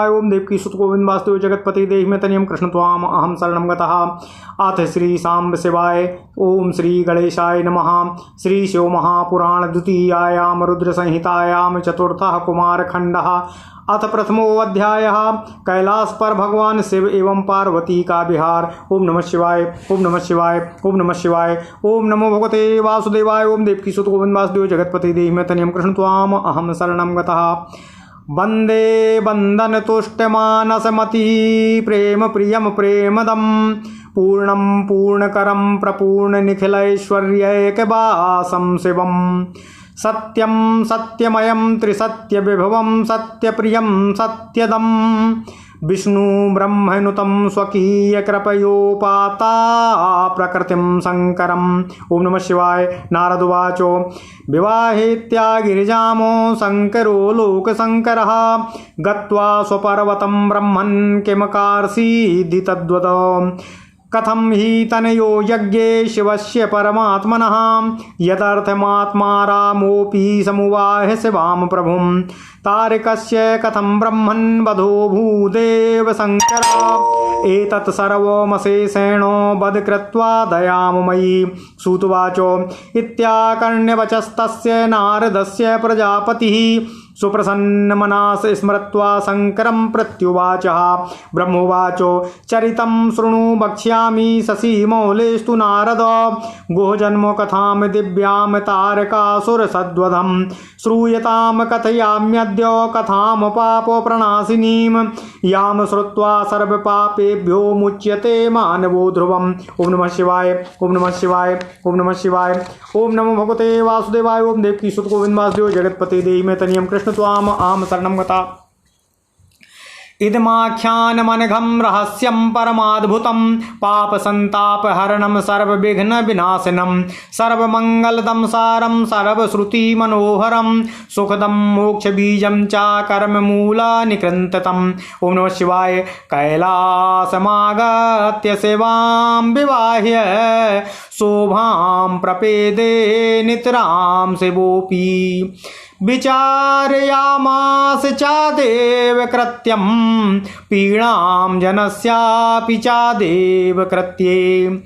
ओम देवकी सुत गोविंद वासुदेव जगतपति देहि में तनियम कृष्ण त्वाम अहम शरणं गतः। अथ श्री सांब शिवाय ओम श्री गणेशाय नमः। श्री शिव महापुराण द्वितीयायाम रुद्र संहितायाम चतुर्थः कुमार खंडः। अथ प्रथमो अध्यायः कैलाश पर भगवान शिव एवं पार्वती का विहार। ओम नमः शिवाय ओम नमः शिवाय ओम नमः शिवाय ओम नमो भगवते वासुदेवाय। ओम देवकी सुत गोविंद वासुदेव जगतपति देहि में तनियम कृष्ण त्वाम अहम शरणं गतः। वंदे बंदन तुष्टमानसमति प्रेम प्रियम प्रेमदम पूर्णम पूर्णकरम प्रपूर्ण निखिलैश्वर्यैकवासं शिवम सत्यम सत्यमयम त्रिसत्य विभवम सत्यप्रियम सत्यदम विष्णु ब्रह्मनुतं स्वकीय कृपयोपाता प्रकृतिं शंकरम। ओम नमः शिवाय। नारद उवाचो विवाहेत्या गिरिजामो शंकरो लोकशंकरः गत्वा स्वपर्वतं ब्रह्मन् किमकार्षीद्धि तद्वद। कथं हि तनयो यज्ञे शिवस्य परमात्मनः यदर्थमात्मा रामोऽपि समुवाह शिवां प्रभुं तारकस्य कथं ब्रह्मन् वधो भूदेव शंकर एतत् सर्वमशेषेणो वद कृत्वा दयामयि। सूतुवाचो इत्याकर्ण्यवचस्तस्य नारदस्य प्रजापतिः सुप्रसन्नमनास स्मृत्वा शंकरं प्रत्युवाचः। ब्रह्मोवाचो चरितं शृणु वक्ष्यामि शशिमौलेस्तु नारद गुहजन्म कथां दिव्यां तारकासुरसद्वधं श्रूयतां कथयाम्यद्य कथां पापप्रणाशिनीं यां श्रुत्वा सर्वपापेभ्यो मुच्यते मानवो ध्रुवम्। ओम नमः शिवाय ओम नमः शिवाय ओम नमः शिवाय ओम नमो भगवते वासुदेवाय। ओम देवकी सुत गोविंद वासुदेव जगतपति देहि में तनियम कृष्ण त्वाम अहम शरणं गतः। इदमाख्यानमनघं रहस्यं परमाद्भुतं पापसन्तापहरणं सर्वविघ्नविनाशनं सर्वमङ्गलदं सारं सर्वश्रुतिमनोहरं सुखदं मोक्षबीजं च कर्ममूलनिकृन्तम्। ओम नमः शिवाय। कैलासमागत्य सेवां विवाह्य शोभां प्रपेदे नितरां शिवोऽपि विचारयामास चादेव कृत्यं पीडां जनस्यापि चादेव कृत्ये।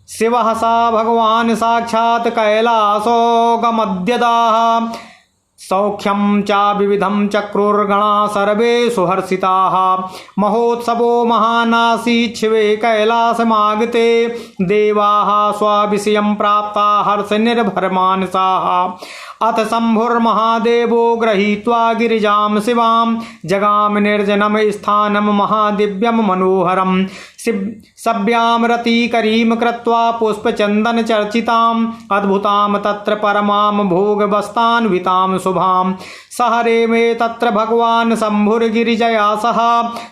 शिवः सा भगवान् साक्षात् कैलासो गमद्यदाः सौख्यं च विविधं चक्रुर्गणा सर्वे सुहर्षिताः महोत्सवो महानासीत् शिवे कैलासमागते देवाः स्वविषयं प्राप्ता हर्षनिर्भरमानसाः। अथ शम्भुर्महादेवो गृहीत्वा गिरिजां शिवां जगाम निर्जनं स्थानं महादिव्यं मनोहरं सभ्यां रतिकरीं कृत्वा पुष्पचन्दन चर्चिताम् अद्भुतां तत्र परमां भोगवस्तान्वितां शुभां सहरे मे तत्र भगवान् शम्भुर्गिरिजया सह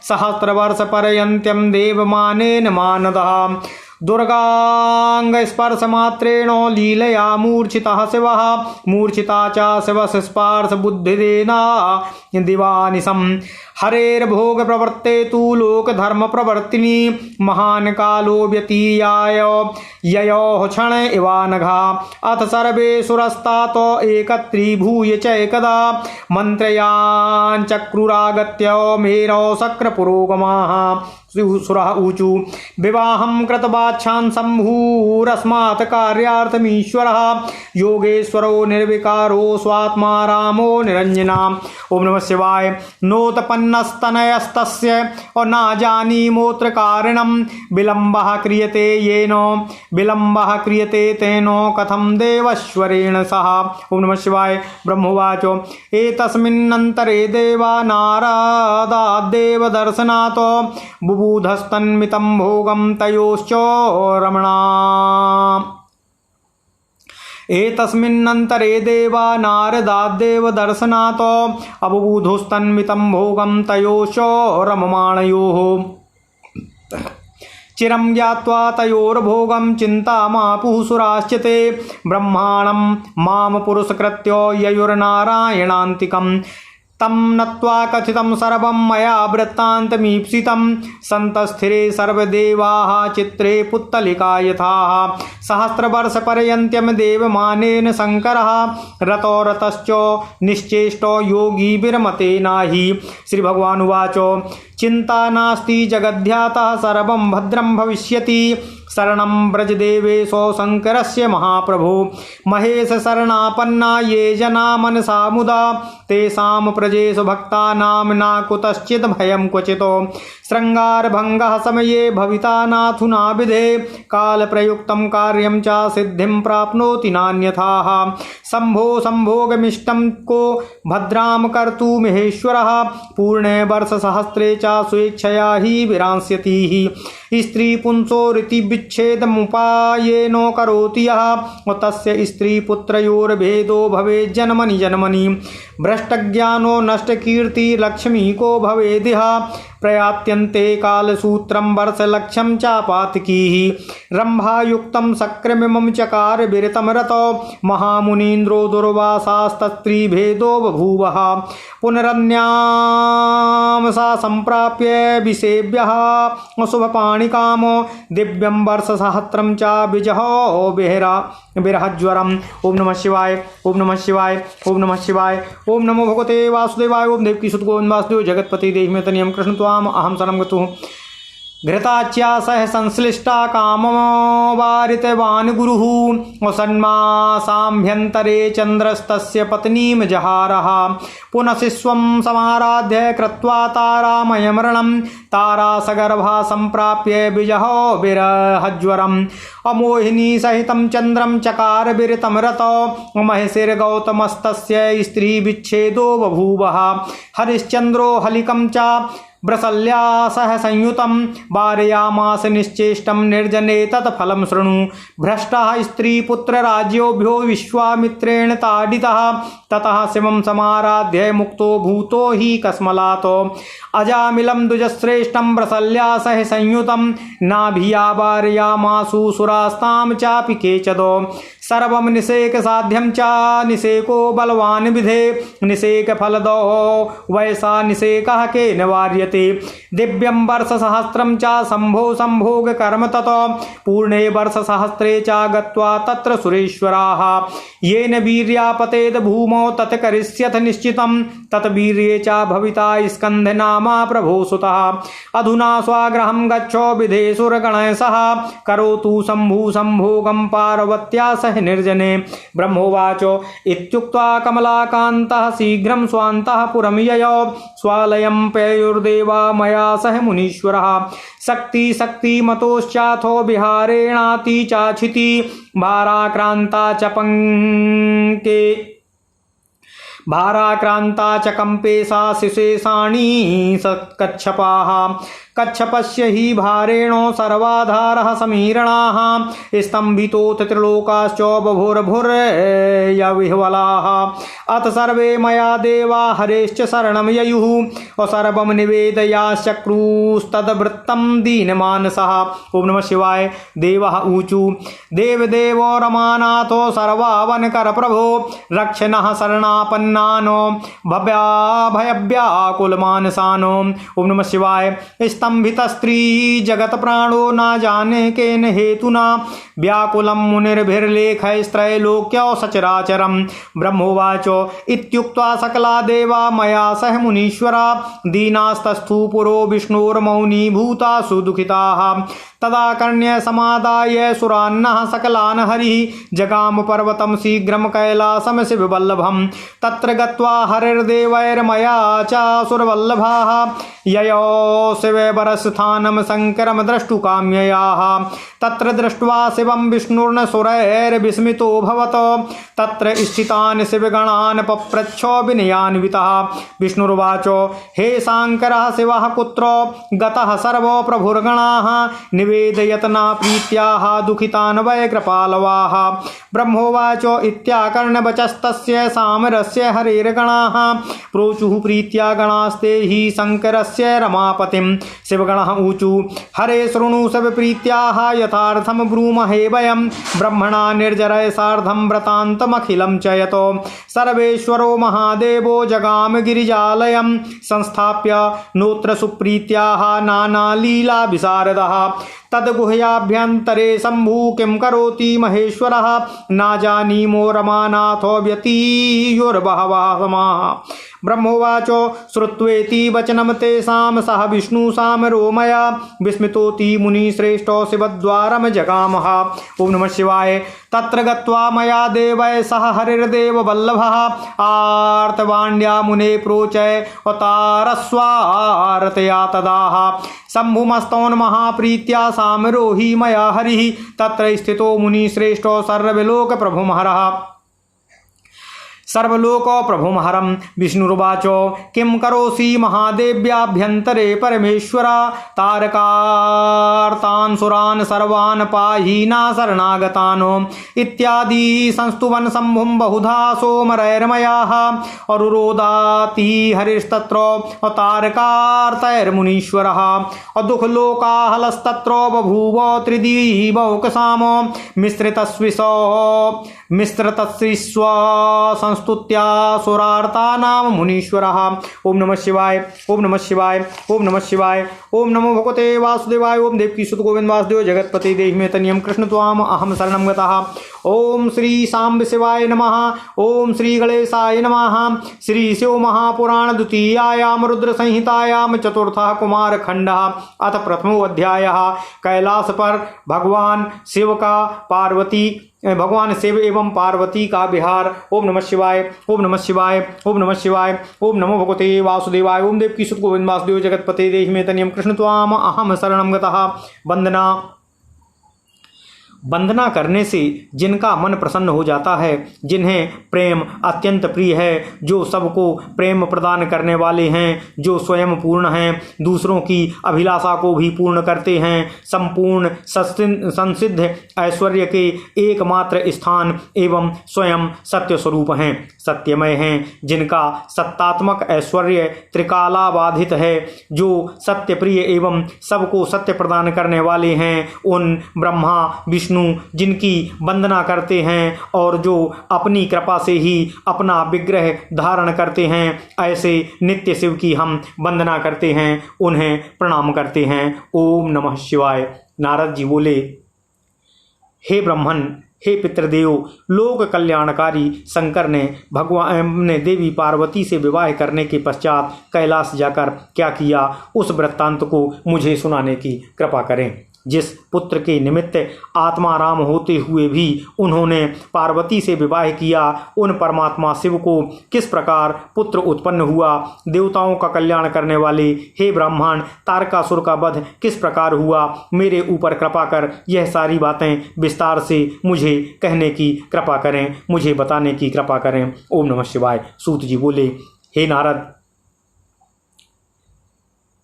सहस्रवर्षपर्यन्तं देवमानेन मानदः। दुर्गांगस्पर्शमात्रेण लीलया मूर्छितः शिवः मूर्छिता च शिवस्पर्शबुद्धिरेना दिवानिशम् हरेर्भोगप्रवृत्ते तु लोकधर्मप्रवर्तिनी महान् कालो व्यतीयाय ययोः क्षण इवानघा। अथ सर्वे सुरस्तातो एकत्रीभूय च एकदा मन्त्रयाञ्चक्रुरागत्य मेरौ शक्रपुरोगमाः। सुरः ऊचु विवाहं कृतवाच्छान् शम्भुरस्मात् कार्यार्थमीश्वरः योगेश्वरो निर्विकारो स्वात्मा रामो निरञ्जनः। ओम नमः शिवाय। नोत्पन्नस्तनयस्तस्य और न जानीमोऽत्र कारणं विलम्बः क्रियते येन विलम्बः क्रियते तेन कथं देवश्वरेण सह। ओम नमः शिवाय। ब्रह्मोवाचो एतस्मिन्नन्तरे देवा नारदाद्देव दर्शनात् बुबुधस्तन्मितं भोगं तयोश्च रमणा। एतस्मिन्नन्तरे देवा नारदाद्देव दर्शनात् अबुबुधुस्तन्मितं भोगं तयोश्च रममाणयोः। चिरं ज्ञात्वा तयोर्भोगं चिन्तामापुः सुराश्च ते ब्रह्माणं मां पुरस्कृत्य ययुर्नारायणान्तिकम् तं नत्वा कथितं सर्वं मया वृत्तान्तमीप्सितं सन्तस्थिरे सर्वदेवाः चित्रे पुत्तलिका यथा सहस्रवर्षपर्यन्त्यं देवमानेन शङ्करः रतो रतश्च निश्चेष्टो योगी विरमते नहि। श्रीभगवानुवाच चिंता नास्ति जगद्ध्यातः सर्वं भद्रं भविष्यति शरणं व्रजदेवेशो शङ्करस्य महाप्रभो महेश शरणापन्ना ये जना मनसा मुदा तेषां प्रजेषु भक्तानां न कुतश्चित् भयं क्वचितो श्रृङ्गारभङ्गः समये भविता नाथुना विधे कालप्रयुक्तं कार्यं च सिद्धिं प्राप्नोति नान्यथाः शम्भो सम्भोगमिष्टं को भद्रां कर्तुमिहेश्वरः पूर्णे वर्षसहस्रे च स्वेच्छया हि विरांस्यति स्त्री पुंसोरिति विच्छेदमुपायेनो करोति यः तस्य स्त्रीपुत्रयोर्भेदो भवेत् जन्मनि जन्मनि भ्रष्टज्ञानो नष्टकीर्ति लक्ष्मी को भवेदिह प्रयात्यन्ते कालसूत्रं वर्षलक्ष्यं चापातकीः रम्भायुक्तं सक्रिमिमं चकार विरतं रतो महामुनीन्द्रो दुर्वासास्तस्त्रीभेदो बभूवः पुनरन्यां सा सम्प्राप्य विसेव्यः शुभपाणिकामो दिव्यं वर्षसहस्रं च विजहो विरहज्वरम्। ओम नमः शिवाय ओम नमः शिवाय ओम नमः शिवाय ओम नमो भगवते वासुदेवाय ओम देवकी सुत गोविंद वासुदेव जगतपति देहिमेतनियं कृष्ण त्वाम अहं शरणं गतुः घृताच्या सह संश्लिष्टा कामवारितवान् गुरुः सन्मासाभ्यन्तरे चन्द्रस्तस्य पत्नीं जहारः पुनशिस्वं समाराध्य कृत्वा तारामयमरणं तारासगर्भा सम्प्राप्य विजहो विरहज्वरम् अमोहिनी सहितं चन्द्रं चकार विरतं रतो महिषिर्गौतमस्तस्य स्त्री विच्छेदो बभूवः हरिश्चन्द्रो हलिकं च ब्रसल्या सह संयुतं वारयामास निश्चेष्टं निर्जने तत्फलं शृणु भ्रष्टः स्त्रीपुत्रराज्योभ्यो विश्वामित्रेण ताडितः ततः शिवं समाराध्य मुक्तो भूतो हि कस्मलातो अजामिलं द्विजश्रेष्ठं ब्रसल्या सह संयुतं नाभिया वारयामासु सुरास्तां चापि केचदो सर्वं निषेक साध्यं च निषेको बलवान् विधे निषेक फलदो वैसा निषेकः केन वार्यते दिव्यं वर्षसहस्रं च शम्भो सम्भोग कर्म ततो पूर्णे वर्षसहस्रे च गत्वा तत्र सुरेश्वराः येन वीर्यापतेद भूमौ तत् करिष्यथ निश्चितं तत् वीर्ये च भविता स्कन्धनामा प्रभो सुतः अधुना स्वागृहं गच्छो विधेसुरगणैः सह करोतु शम्भु सम्भोगं पार्वत्या सह निर्जने ब्रह्मोवाच इत्युक्त्वा कमलाकान्तः शीघ्रं स्वान्तःपुरं ययौ स्वालयं पेयुर्देवा मया सह मुनीश्वरः शक्ति शक्तिमतोश्चाथो विहारेणाति चाचिति भाराक्रांता च पंके भाराक्रांता च कंपे सा शिशेषाणी कच्छपाः कच्छपस्य हि भारेणो सर्वाधारः समीरणाः स्तंभितोऽथ त्रिलोकाश्च बभुर्भुर्यविह्वलाः अथ सर्वे मया देवा हरेश्च शरणं ययुः सर्वं निवेदयाश्चक्रुस्तद्वृत्तं दीनमानसः। ओम नमः शिवाय। देवः ऊचु देवदेवो रमानाथो सर्वावनकर प्रभो रक्षणः शरणापन्नानो भयव्याकुलमानसानो। ओम नमः शिवाय। स्तंभित स्त्री जगत प्राणो न जाने केन हेतुना व्याकुलं मुनिर्भिर्लेखैस्त्रैलोक्यो सचराचरम्। ब्रह्मोवाच इत्युक्त्वा सकला देवा मया सह मुनीश्वरा दीनास्तस्थु पुरो विष्णोर्मौनी भूता सुदुखिताः तदा कर्ण्य समादाय सुरान्नः सकलान् हरिः जगाम पर्वतं शीघ्रं कैलासं शिववल्लभं तत्र गत्वा हरिर्देवैर्मया चासुरवल्लभाः ययो शिववरस्थानं शङ्करं द्रष्टुकाम्ययाः तत्र दृष्ट्वा शिवं विष्णुर्न सुरैर्विस्मितो भवत तत्र स्थितान् शिवगणान् पप्रच्छो विनयान्वितः। विष्णुर्वाच हे शाङ्करः शिवः कुत्र गतः सर्वो प्रभुर्गणाः निवेदयतना प्रीत्याः दुखितान् वै कृपालवाः। ब्रह्मोवाच इत्याकर्णवचस्तस्य सामरस्य हरेर्गणाः प्रोचुः प्रीत्या गणास्ते हि शङ्करस्य रमापतिं शिवगणः ऊचु हरे शृणु सब प्रीत्याः यथार्थं ब्रूमहे वयं ब्रह्मणा निर्जरय सार्धं व्रतान्तमखिलं च यतो सर्वेश्वरो महादेवो जगाम गिरिजालयं संस्थाप्य नोत्र सुप्रीत्याः नानालीला विशारदः तद्गुह्याभ्यन्तरे शम्भु किं करोति महेश्वरः न जानीमो रमानाथो व्यतीयोर्बहवः समाः ब्रह्मोवाच श्रुत्वेति वचनं तेषां सह विष्णुसामरो मया विस्मितोति मुनिश्रेष्ठो शिवद्वारं जगामः। ओम नमः शिवाय। तत्र गत्वा मया देवै सह हरिर्देव वल्लभः आर्तवाण्या मुने प्रोचय अवतारस्वारतया तदाह शम्भुमस्तौन् महाप्रीत्या सामरोहि मया हरिः तत्र स्थितो मुनिश्रेष्ठो सर्वलोकप्रभुमहरः सर्वलोक प्रभुमहरं विष्णुरुवाच किं करोसि महादेव्याभ्यन्तरे परमेश्वर तारकार्तान् सुरान् सर्वान् पाहि न शरणागतान् इत्यादि संस्तुवन् शम्भुं बहुधा सोमरैर्मयाः अरुरोदाति हरिस्तत्र तारकार्तैर्मुनीश्वरः दुःखलोकाहलस्तत्र बभूव त्रिदिवौकसाम मिश्रितस्विस्व संस्तुत्या सुरार्तानां मुनीश्वरः। ओम नमः शिवाय। ओम नमः शिवाय। ओम नमः शिवाय। ओम नमो भगवते वासुदेवाय। ओम देवकी सुत गोविंद वासुदेव जगतपति देहि मे तनियम कृष्ण त्वाम अहम शरणं गतः। ओम श्री सांब शिवाय नमः। ओम श्री गणेशाय नमः। श्री शिव महापुराण द्वितीयायाम रुद्र संहितायाम चतुर्थः कुमार खंडः अथ प्रथमो अध्यायः। कैलाश पर भगवान शिव एवं पार्वती का विहार। ओम नमः शिवाय। ओम नमः शिवाय। ओम नमः शिवाय। ओम नमो भगवते वासुदेवाय। ओम देवकी सुत गोविंद वासुदेव जगतपते देहि मे तनियम कृष्ण त्वाम अहम शरणं गतः। वंदना करने से जिनका मन प्रसन्न हो जाता है, जिन्हें प्रेम अत्यंत प्रिय है, जो सबको प्रेम प्रदान करने वाले हैं, जो स्वयं पूर्ण हैं, दूसरों की अभिलाषा को भी पूर्ण करते हैं, संपूर्ण संसिद्ध ऐश्वर्य के एकमात्र स्थान एवं स्वयं सत्य स्वरूप हैं, सत्यमय हैं, जिनका सत्तात्मक ऐश्वर्य त्रिकालाबाधित है, जो सत्य प्रिय एवं सबको सत्य प्रदान करने वाले हैं, उन ब्रह्मा विष्णु जिनकी वंदना करते हैं और जो अपनी कृपा से ही अपना विग्रह धारण करते हैं, ऐसे नित्य शिव की हम वंदना करते हैं, उन्हें प्रणाम करते हैं। ओम नमः शिवाय। नारद जी बोले, हे ब्रह्मन, हे पितृदेव, लोक कल्याणकारी शंकर ने देवी पार्वती से विवाह करने के पश्चात कैलाश जाकर क्या किया, उस वृत्तांत को मुझे सुनाने की कृपा करें। जिस पुत्र के निमित्त आत्माराम होते हुए भी उन्होंने पार्वती से विवाह किया, उन परमात्मा शिव को किस प्रकार पुत्र उत्पन्न हुआ, देवताओं का कल्याण करने वाले हे ब्राह्मण, तारकासुर का वध किस प्रकार हुआ, मेरे ऊपर कृपा कर यह सारी बातें विस्तार से मुझे कहने की कृपा करें, मुझे बताने की कृपा करें। ओम नमः शिवाय। सूत जी बोले, हे नारद,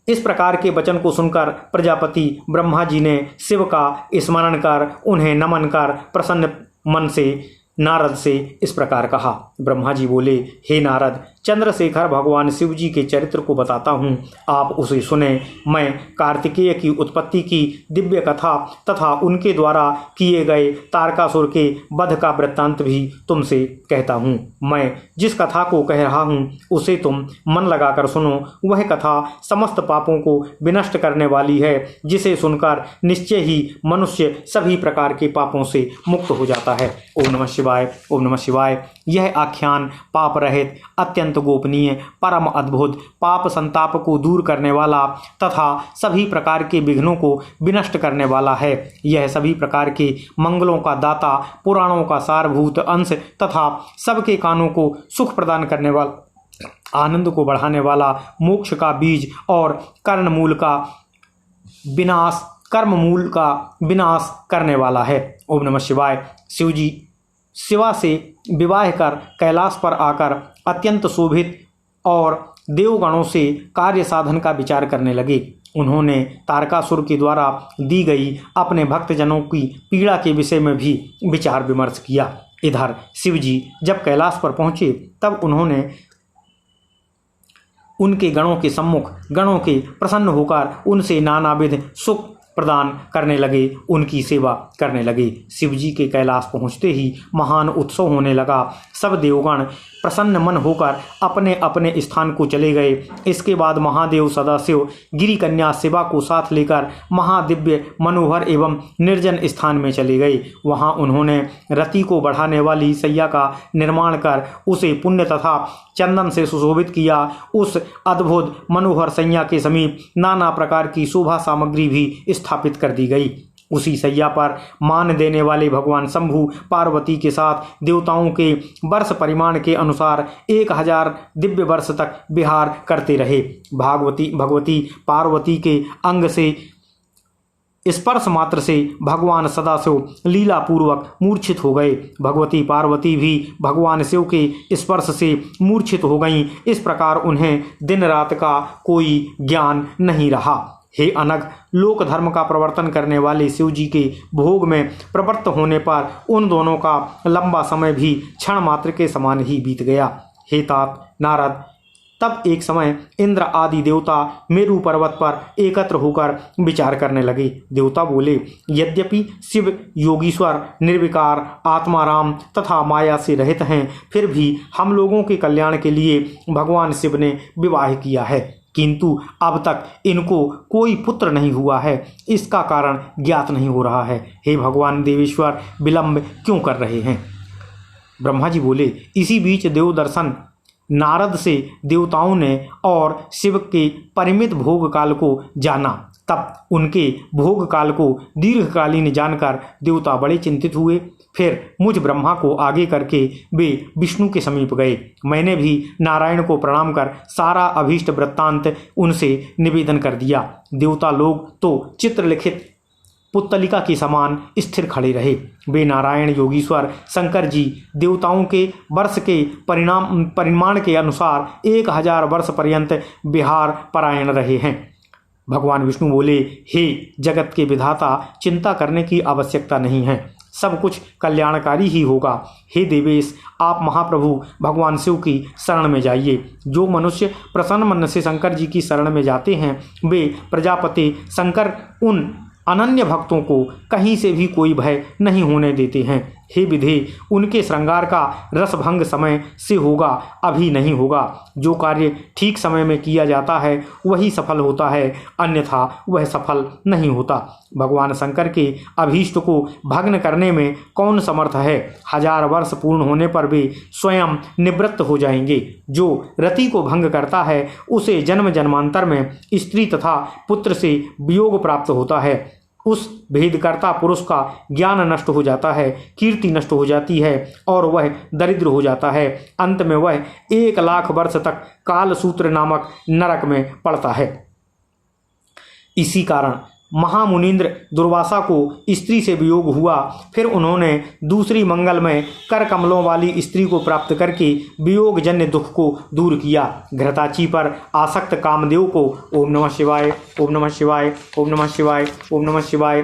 इस प्रकार के वचन को सुनकर प्रजापति ब्रह्मा जी ने शिव का स्मरण कर उन्हें नमन कर प्रसन्न मन से नारद से इस प्रकार कहा। ब्रह्मा जी बोले, हे नारद, चंद्रशेखर भगवान शिव जी के चरित्र को बताता हूँ, आप उसे सुने। मैं कार्तिकेय की उत्पत्ति की दिव्य कथा तथा उनके द्वारा किए गए तारकासुर के वध का वृत्तांत भी तुमसे कहता हूँ। मैं जिस कथा को कह रहा हूँ उसे तुम मन लगाकर सुनो। वह कथा समस्त पापों को विनष्ट करने वाली है, जिसे सुनकर निश्चय ही मनुष्य सभी प्रकार के पापों से मुक्त हो जाता है। ओम नमः शिवाय। ओम नमः शिवाय। यह आख्यान पाप रहित, अत्यंत गोपनीय, परम अद्भुत, पाप संताप को दूर करने वाला तथा सभी प्रकार के विघ्नों को विनष्ट करने वाला है। यह सभी प्रकार के मंगलों का दाता, पुराणों का सारभूत अंश तथा सबके कानों को सुख प्रदान करने वाला, आनंद को बढ़ाने वाला, मोक्ष का बीज और कर्म मूल का विनाश करने वाला है। ओम नमः शिवाय। शिवजी शिवा से विवाह कर कैलाश पर आकर अत्यंत शोभित और देवगणों से कार्य साधन का विचार करने लगे। उन्होंने तारकासुर के द्वारा दी गई अपने भक्तजनों की पीड़ा के विषय में भी विचार विमर्श किया। इधर शिवजी जब कैलाश पर पहुंचे तब उन्होंने उनके गणों के सम्मुख गणों के प्रसन्न होकर उनसे नानाविध सुख प्रदान करने लगे, उनकी सेवा करने लगे। शिव जी के कैलाश पहुँचते ही महान उत्सव होने लगा। सब देवगण प्रसन्न मन होकर अपने अपने स्थान को चले गए। इसके बाद महादेव सदाशिव गिरी कन्या शिवा को साथ लेकर महादिव्य मनोहर एवं निर्जन स्थान में चले गए। वहां उन्होंने रति को बढ़ाने वाली सैया का निर्माण कर उसे पुण्य तथा चंदन से सुशोभित किया। उस अद्भुत मनोहर सैया के समीप नाना प्रकार की शोभा सामग्री भी स्थापित कर दी गई। उसी सैया पर मान देने वाले भगवान शंभु पार्वती के साथ देवताओं के वर्ष परिमाण के अनुसार 1000 दिव्य वर्ष तक विहार करते रहे। भगवती पार्वती के अंग से स्पर्श मात्र से भगवान सदाशिव लीला पूर्वक मूर्छित हो गए। भगवती पार्वती भी भगवान शिव के स्पर्श से मूर्छित हो गईं। इस प्रकार उन्हें दिन रात का कोई ज्ञान नहीं रहा। हे अनग, लोक धर्म का प्रवर्तन करने वाले शिव जी के भोग में प्रवृत्त होने पर उन दोनों का लंबा समय भी क्षण मात्र के समान ही बीत गया। हे तात नारद, तब एक समय इंद्र आदि देवता मेरु पर्वत पर एकत्र होकर विचार करने लगे। देवता बोले, यद्यपि शिव योगीश्वर निर्विकार आत्माराम तथा माया से रहित हैं, फिर भी हम लोगों के कल्याण के लिए भगवान शिव ने विवाह किया है, किंतु अब तक इनको कोई पुत्र नहीं हुआ है। इसका कारण ज्ञात नहीं हो रहा है। हे भगवान देवेश्वर, विलंब क्यों कर रहे हैं? ब्रह्मा जी बोले, इसी बीच देव दर्शन नारद से देवताओं ने और शिव के परिमित भोग काल को जाना। तब उनके भोग काल को दीर्घकालीन जानकर देवता बड़े चिंतित हुए। फिर मुझ ब्रह्मा को आगे करके वे विष्णु के समीप गए। मैंने भी नारायण को प्रणाम कर सारा अभीष्ट वृत्तांत उनसे निवेदन कर दिया। देवता लोग तो चित्रलिखित पुत्तलिका के समान स्थिर खड़े रहे। वे नारायण योगीश्वर शंकर जी देवताओं के वर्ष के परिमाण के अनुसार 1000 वर्ष पर्यंत विहार परायण रहे हैं। भगवान विष्णु बोले, हे जगत के विधाता, चिंता करने की आवश्यकता नहीं है, सब कुछ कल्याणकारी ही होगा। हे देवेश, आप महाप्रभु भगवान शिव की शरण में जाइए। जो मनुष्य प्रसन्न मन से शंकर जी की शरण में जाते हैं, वे प्रजापति शंकर उन अनन्य भक्तों को कहीं से भी कोई भय नहीं होने देते हैं। हे विधे, उनके श्रृंगार का रसभंग समय से होगा, अभी नहीं होगा। जो कार्य ठीक समय में किया जाता है वही सफल होता है, अन्यथा वह सफल नहीं होता। भगवान शंकर के अभीष्ट को भग्न करने में कौन समर्थ है? 1000 वर्ष पूर्ण होने पर वे स्वयं निवृत्त हो जाएंगे। जो रति को भंग करता है उसे जन्म जन्मांतर में स्त्री तथा पुत्र से वियोग प्राप्त होता है। उस भेदकर्ता पुरुष का ज्ञान नष्ट हो जाता है, कीर्ति नष्ट हो जाती है और वह दरिद्र हो जाता है। अंत में वह 1,00,000 वर्ष तक कालसूत्र नामक नरक में पड़ता है। इसी कारण महामुनीन्द्र दुर्वासा को स्त्री से वियोग हुआ। फिर उन्होंने दूसरी मंगलमय कर कमलों वाली स्त्री को प्राप्त करके वियोग जन्य दुख को दूर किया। घृताची पर आसक्त कामदेव को ओम नमः शिवाय, ओम नमः शिवाय, ओम नमः शिवाय, ओम नमः शिवाय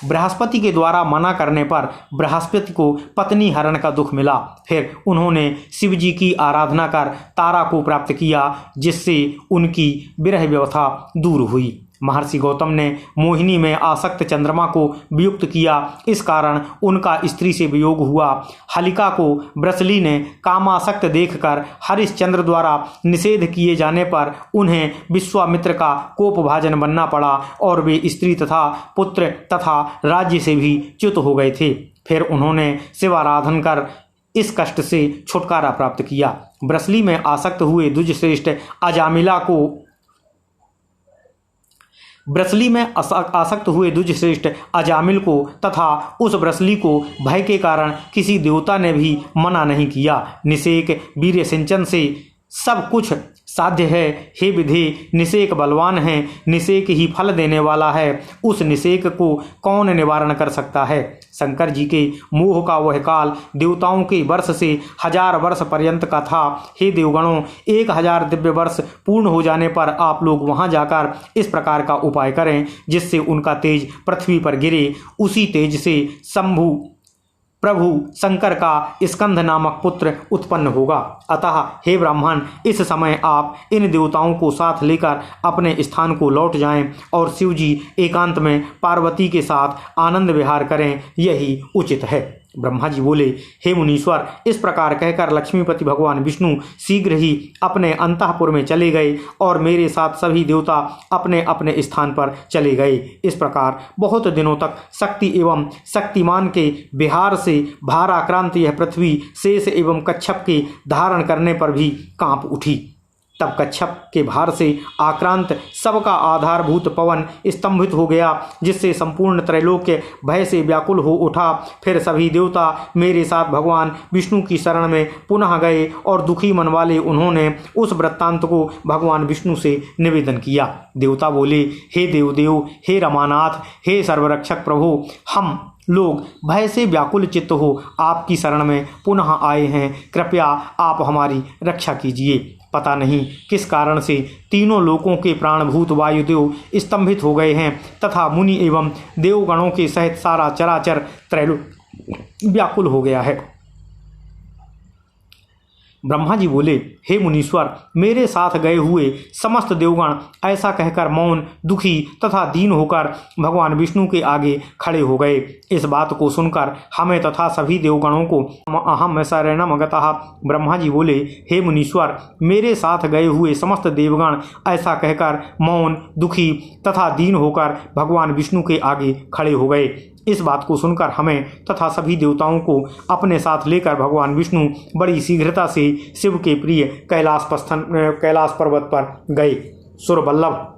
बृहस्पति के द्वारा मना करने पर बृहस्पति को पत्नी हरण का दुख मिला। फिर उन्होंने शिव जी की आराधना कर तारा को प्राप्त किया, जिससे उनकी विरह व्यथा दूर हुई। महर्षि गौतम ने मोहिनी में आसक्त चंद्रमा को वियुक्त किया, इस कारण उनका स्त्री से वियोग हुआ। हलिका को ब्रसली ने कामासक्त देखकर हरिश्चंद्र द्वारा निषेध किए जाने पर उन्हें विश्वामित्र का कोपभाजन बनना पड़ा और वे स्त्री तथा पुत्र तथा राज्य से भी च्युत हो गए थे। फिर उन्होंने शिवाराधन कर इस कष्ट से छुटकारा प्राप्त किया। ब्रसली में आसक्त हुए द्विजश्रेष्ठ अजामिला को अजामिल को तथा उस ब्रसली को भय के कारण किसी देवता ने भी मना नहीं किया। निषेक वीर्य सिंचन से सब कुछ साध्य है। हे विधि, निषेक बलवान है, निषेक ही फल देने वाला है। उस निषेक को कौन निवारण कर सकता है? शंकर जी के मोह का वह काल देवताओं के वर्ष से 1000 वर्ष पर्यंत का था। हे देवगणों, 1000 दिव्य वर्ष पूर्ण हो जाने पर आप लोग वहां जाकर इस प्रकार का उपाय करें जिससे उनका तेज पृथ्वी पर गिरे। उसी तेज से शंभु प्रभु शंकर का स्कंद नामक पुत्र उत्पन्न होगा। अतः हे ब्राह्मण, इस समय आप इन देवताओं को साथ लेकर अपने स्थान को लौट जाएं और शिव जी एकांत में पार्वती के साथ आनंद विहार करें, यही उचित है। ब्रह्मा जी बोले, हे मुनीश्वर, इस प्रकार कहकर लक्ष्मीपति भगवान विष्णु शीघ्र ही अपने अंतःपुर में चले गए और मेरे साथ सभी देवता अपने अपने स्थान पर चले गए। इस प्रकार बहुत दिनों तक शक्ति एवं शक्तिमान के विहार से भाराक्रांत यह पृथ्वी शेष एवं कच्छप के धारण करने पर भी कांप उठी। तब कच्छप के भार से आक्रांत सबका आधारभूत पवन स्तंभित हो गया, जिससे संपूर्ण त्रैलोक्य भय से व्याकुल हो उठा। फिर सभी देवता मेरे साथ भगवान विष्णु की शरण में पुनः गए और दुखी मन वाले उन्होंने उस वृत्तांत को भगवान विष्णु से निवेदन किया। देवता बोले, हे देवदेव, हे रमानाथ, हे सर्वरक्षक प्रभु, हम लोग भय से व्याकुल चित्त हो आपकी शरण में पुनः आए हैं। कृपया आप हमारी रक्षा कीजिए। पता नहीं किस कारण से तीनों लोकों के प्राणभूत वायुदेव स्तंभित हो गए हैं तथा मुनि एवं देवगणों के सहित सारा चराचर त्रैलोक व्याकुल हो गया है। ब्रह्मा जी बोले, हे मुनीश्वर, मेरे साथ गए हुए समस्त देवगण ऐसा कहकर मौन, दुखी तथा दीन होकर भगवान विष्णु के आगे खड़े हो गए। इस बात को सुनकर हमें तथा सभी देवगणों को अहम शरणम गतः। ब्रह्मा जी बोले, हे मुनीश्वर, मेरे साथ गए हुए समस्त देवगण ऐसा कहकर मौन, दुखी तथा दीन होकर भगवान विष्णु के आगे खड़े हो गए। इस बात को सुनकर हमें तथा सभी देवताओं को अपने साथ लेकर भगवान विष्णु बड़ी शीघ्रता से शिव के प्रिय कैलाश पर्वत पर गए। सुरवल्लभ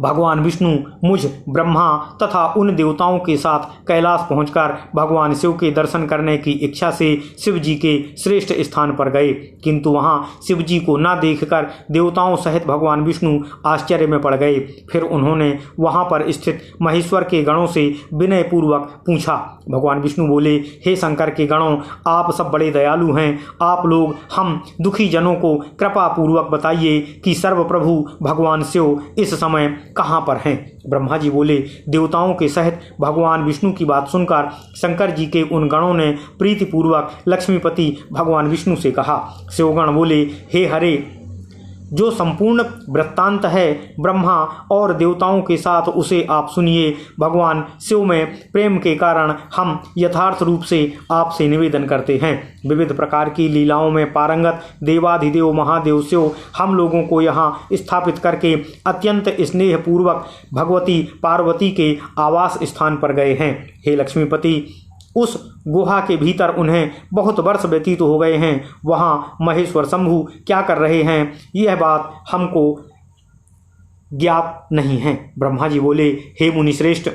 भगवान विष्णु मुझ ब्रह्मा तथा उन देवताओं के साथ कैलाश पहुंचकर भगवान शिव के दर्शन करने की इच्छा से शिव जी के श्रेष्ठ स्थान पर गए, किंतु वहां शिव जी को न देखकर देवताओं सहित भगवान विष्णु आश्चर्य में पड़ गए। फिर उन्होंने वहां पर स्थित महेश्वर के गणों से विनय पूर्वक पूछा। भगवान विष्णु बोले, हे शंकर के गणों, आप सब बड़े दयालु हैं। आप लोग हम दुखी जनों को कृपा पूर्वक बताइए कि सर्वप्रभु भगवान शिव इस समय कहाँ पर हैं। ब्रह्मा जी बोले, देवताओं के सहित भगवान विष्णु की बात सुनकर शंकर जी के उन गणों ने प्रीतिपूर्वक लक्ष्मीपति भगवान विष्णु से कहा। शिवगण बोले, हे हरे, जो संपूर्ण वृत्तांत है ब्रह्मा और देवताओं के साथ उसे आप सुनिए। भगवान शिव में प्रेम के कारण हम यथार्थ रूप से आपसे निवेदन करते हैं। विविध प्रकार की लीलाओं में पारंगत देवाधिदेव महादेव शिव हम लोगों को यहाँ स्थापित करके अत्यंत स्नेहपूर्वक भगवती पार्वती के आवास स्थान पर गए हैं। हे लक्ष्मीपति, उस गुहा के भीतर उन्हें बहुत वर्ष व्यतीत हो गए हैं। वहाँ महेश्वर शंभु क्या कर रहे हैं, यह बात हमको ज्ञात नहीं है। ब्रह्मा जी बोले, हे मुनिश्रेष्ठ,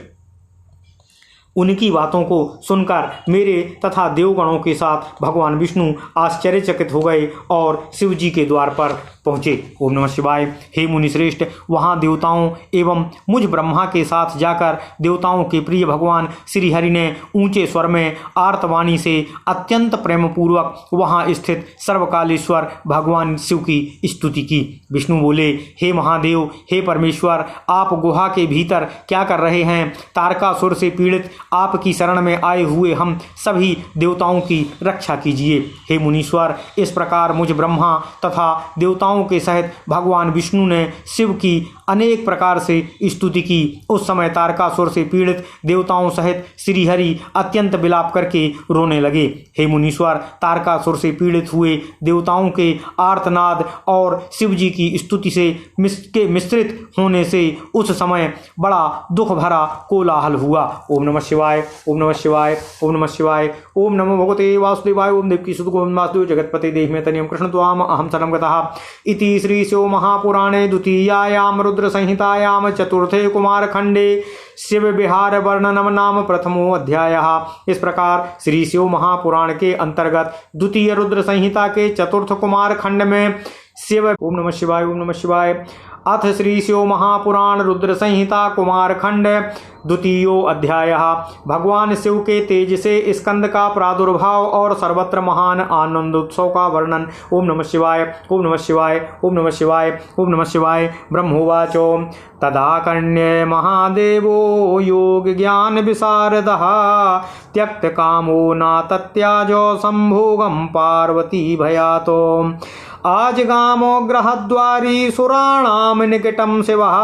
उनकी बातों को सुनकर मेरे तथा देवगणों के साथ भगवान विष्णु आश्चर्यचकित हो गए और शिव जी के द्वार पर पहुँचे। ओम नमः शिवाय। हे मुनिश्रेष्ठ, वहाँ देवताओं एवं मुझ ब्रह्मा के साथ जाकर देवताओं के प्रिय भगवान श्री हरि ने ऊंचे स्वर में आर्तवाणी से अत्यंत प्रेम पूर्वक वहाँ स्थित सर्वकालेश्वर भगवान शिव की स्तुति की। विष्णु बोले, हे महादेव, हे परमेश्वर, आप गुहा के भीतर क्या कर रहे हैं? तारकासुर से पीड़ित आपकी शरण में आए हुए हम सभी देवताओं की रक्षा कीजिए। हे मुनीश्वर, इस प्रकार मुझ ब्रह्मा तथा देवताओं के सहित भगवान विष्णु ने शिव की अनेक प्रकार से स्तुति की। उस समय तारकासुर से पीड़ित देवताओं सहित श्री हरि अत्यंत विलाप करके रोने लगे। हे मुनीश्वर, तारकासुर से पीड़ित हुए देवताओं के आर्तनाद और शिव जी की स्तुति से मिश्रित होने से उस समय बड़ा दुख भरा कोलाहल हुआ। ओम नमः शिवाय, ओम नमः शिवाय, ओम नमः शिवाय, ओम नमो भगवते वासुदेवाय, ओम देवकी सुत गोविंद वासुदेव जगतपते देहि मे तनियम कृष्ण त्वाम अहम शरणं गतः। इति श्री शिव महापुराणे द्वितीयायां रुद्र संहितायां चतुर्थे कुमारखंडे शिव विहार वर्णनम नाम प्रथमो अध्यायः। इस प्रकार श्री शिव महापुराण के अंतर्गत द्वितीय रुद्र संहिता के चतुर्थ कुमार खंड में शिव, ओम नमः शिवाय, ओम नमः शिवाय, अथ श्री शिव महापुराण रुद्र संहिता कुमारखंड द्वितीयो अध्याय। भगवान शिव के तेज से स्कंद का प्रादुर्भाव और सर्वत्र महान आनंद उत्सव का वर्णन। ओम नमः शिवाय, ओम नमः शिवाय, ओम नमः शिवाय, ओम नमः शिवाय। ब्रह्मोवाचो तदाकर्ण्य महादेवो योग ज्ञान विशारदः त्यक्त कामो न तत्याजो संभोगम पार्वती भयातो आज गामो ग्रहद्वारी सुराणाम निकटम शिवः